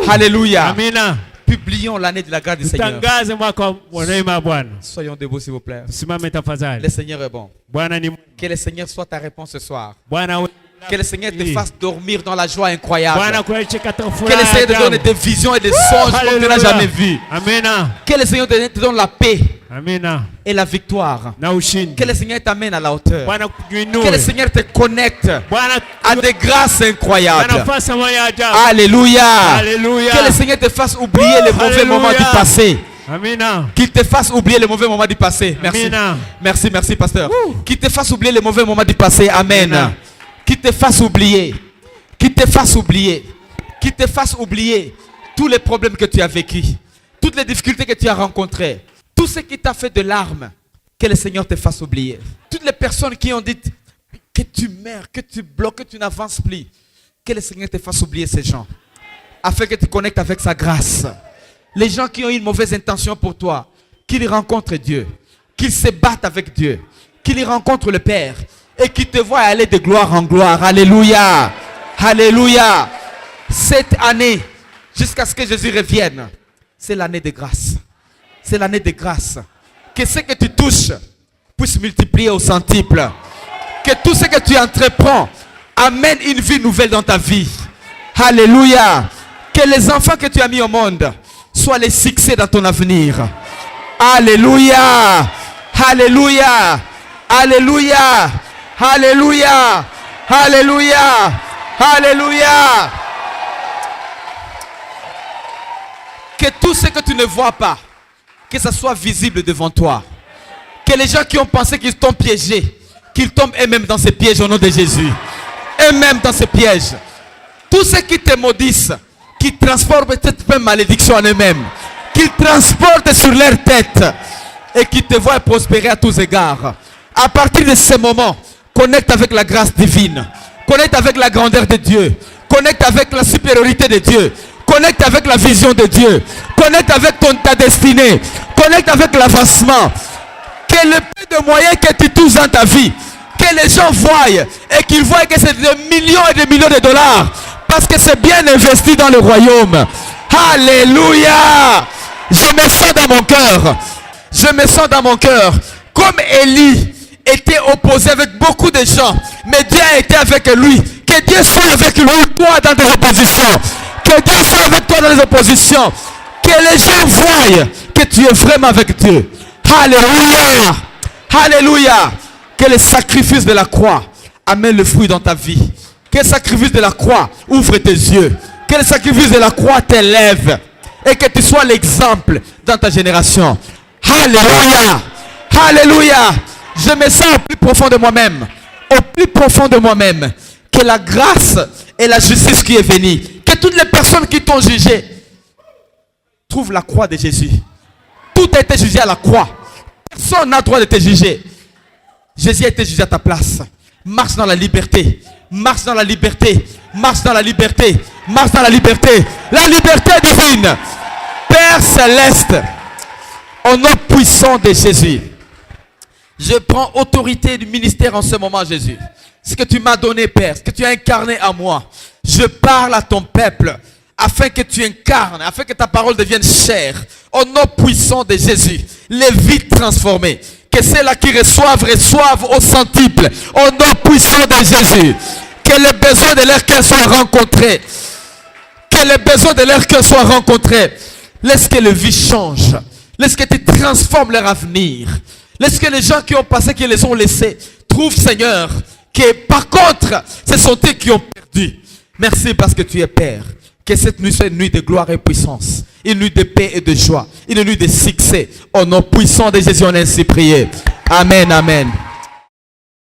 Alléluia. Amina. Publions l'année de la grâce du Seigneur. Tutangaze mwaka wa neema ya Bwana. Soyons debout, s'il vous plaît. Simame tafadhali. Le Seigneur est bon. Bwana ni Que le Seigneur soit ta réponse ce soir. Bwana we- Que le Seigneur te fasse dormir dans la joie incroyable. Bwana kuache katika Que furaha le Seigneur te ya donne ajabu. des visions et des songes comme tu n'as jamais vu. Amina. Que le Seigneur te donne la paix Amina. et la victoire. Na ushindi. Que le Seigneur t'amène à la hauteur. Bwana Que le kuinue. Seigneur te connecte Bwana à des grâces na incroyables. nafasi moja ya ajabu. Alléluia. Alléluia. Que le Seigneur te fasse oublier les mauvais Alléluia. moments du passé. Amina. Qu'il te fasse oublier les mauvais moments du passé. Merci. Amina. Merci, merci, pasteur. Qu'il te fasse oublier les mauvais moments du passé. Amen. Amina. Qu'il te fasse oublier. Qu'il te fasse oublier. Qu'il te fasse oublier tous les problèmes que tu as vécus. Toutes les difficultés que tu as rencontrées. Tout ce qui t'a fait de larmes. Que le Seigneur te fasse oublier. Toutes les personnes qui ont dit que tu meurs, que tu bloques, que tu n'avances plus. Que le Seigneur te fasse oublier ces gens. Afin que tu connectes avec sa grâce. Les gens qui ont une mauvaise intention pour toi, qu'ils rencontrent Dieu, qu'ils se battent avec Dieu, qu'ils rencontrent le Père et qu'ils te voient aller de gloire en gloire. Alléluia. Alléluia. Cette année, jusqu'à ce que Jésus revienne, c'est l'année de grâce. C'est l'année de grâce. Que ce que tu touches puisse multiplier au centuple. Que tout ce que tu entreprends amène une vie nouvelle dans ta vie. Alléluia. Que les enfants que tu as mis au monde soient les succès dans ton avenir. Alléluia. Alléluia. Alléluia. Alléluia. Alléluia. Alléluia. Que tout ce que tu ne vois pas, que ça soit visible devant toi. Que les gens qui ont pensé qu'ils t'ont piégé, qu'ils tombent eux-mêmes dans ces pièges au nom de Jésus. Eux-mêmes dans ces pièges. Tous ceux qui te maudissent, qui transportent peut-être même malédiction en eux-mêmes, qu'ils transportent sur leur tête et qui te voient prospérer à tous égards. À partir de ce moment, connecte avec la grâce divine. Connecte avec la grandeur de Dieu. Connecte avec la supériorité de Dieu. Connecte avec la vision de Dieu. Connecte avec ta destinée. Connecte avec l'avancement. Que le peu de moyens que tu touches dans ta vie, que les gens voient et qu'ils voient que c'est des millions et des millions de dollars. Parce que c'est bien investi dans le royaume. Alléluia. Je me sens dans mon cœur. Je me sens dans mon cœur. Comme Élie, était opposé avec beaucoup de gens, mais Dieu a été avec lui. Que Dieu soit avec lui, toi, dans tes oppositions. Que Dieu soit avec toi dans les oppositions. Que les gens voient que tu es vraiment avec Dieu. Alléluia. Alléluia. Que le sacrifice de la croix amène le fruit dans ta vie. Que le sacrifice de la croix ouvre tes yeux. Que le sacrifice de la croix t'élève. Et que tu sois l'exemple dans ta génération. Alléluia. Alléluia. Je me sens au plus profond de moi-même. Au plus profond de moi-même. Que la grâce et la justice qui est venue. Que toutes les personnes qui t'ont jugé trouvent la croix de Jésus. Tout a été jugé à la croix. Personne n'a le droit de te juger. Jésus a été jugé à ta place. Marche dans la liberté. Marche dans la liberté. Marche dans la liberté. Marche dans la liberté. La liberté divine. Père céleste, au nom puissant de Jésus, je prends autorité du ministère en ce moment, Jésus. Ce que tu m'as donné, Père, ce que tu as incarné à moi, je parle à ton peuple afin que tu incarnes, afin que ta parole devienne chair. Au nom puissant de Jésus, les vies transformées. Que ceux-là qui reçoivent au centuple. Au nom puissant de Jésus. Que les besoins de leur cœur soient rencontrés. Que les besoins de leur cœur soient rencontrés. Laisse que les vies changent. Laisse que tu transformes leur avenir. Laisse que les gens qui ont passé, qui les ont laissés, trouvent, Seigneur, que par contre, ce sont eux qui ont perdu. Merci parce que tu es Père. Que cette nuit soit une nuit de gloire et puissance. Une nuit de paix et de joie. Une nuit de succès. Au nom puissant de Jésus, on a ainsi prié. Amen, amen.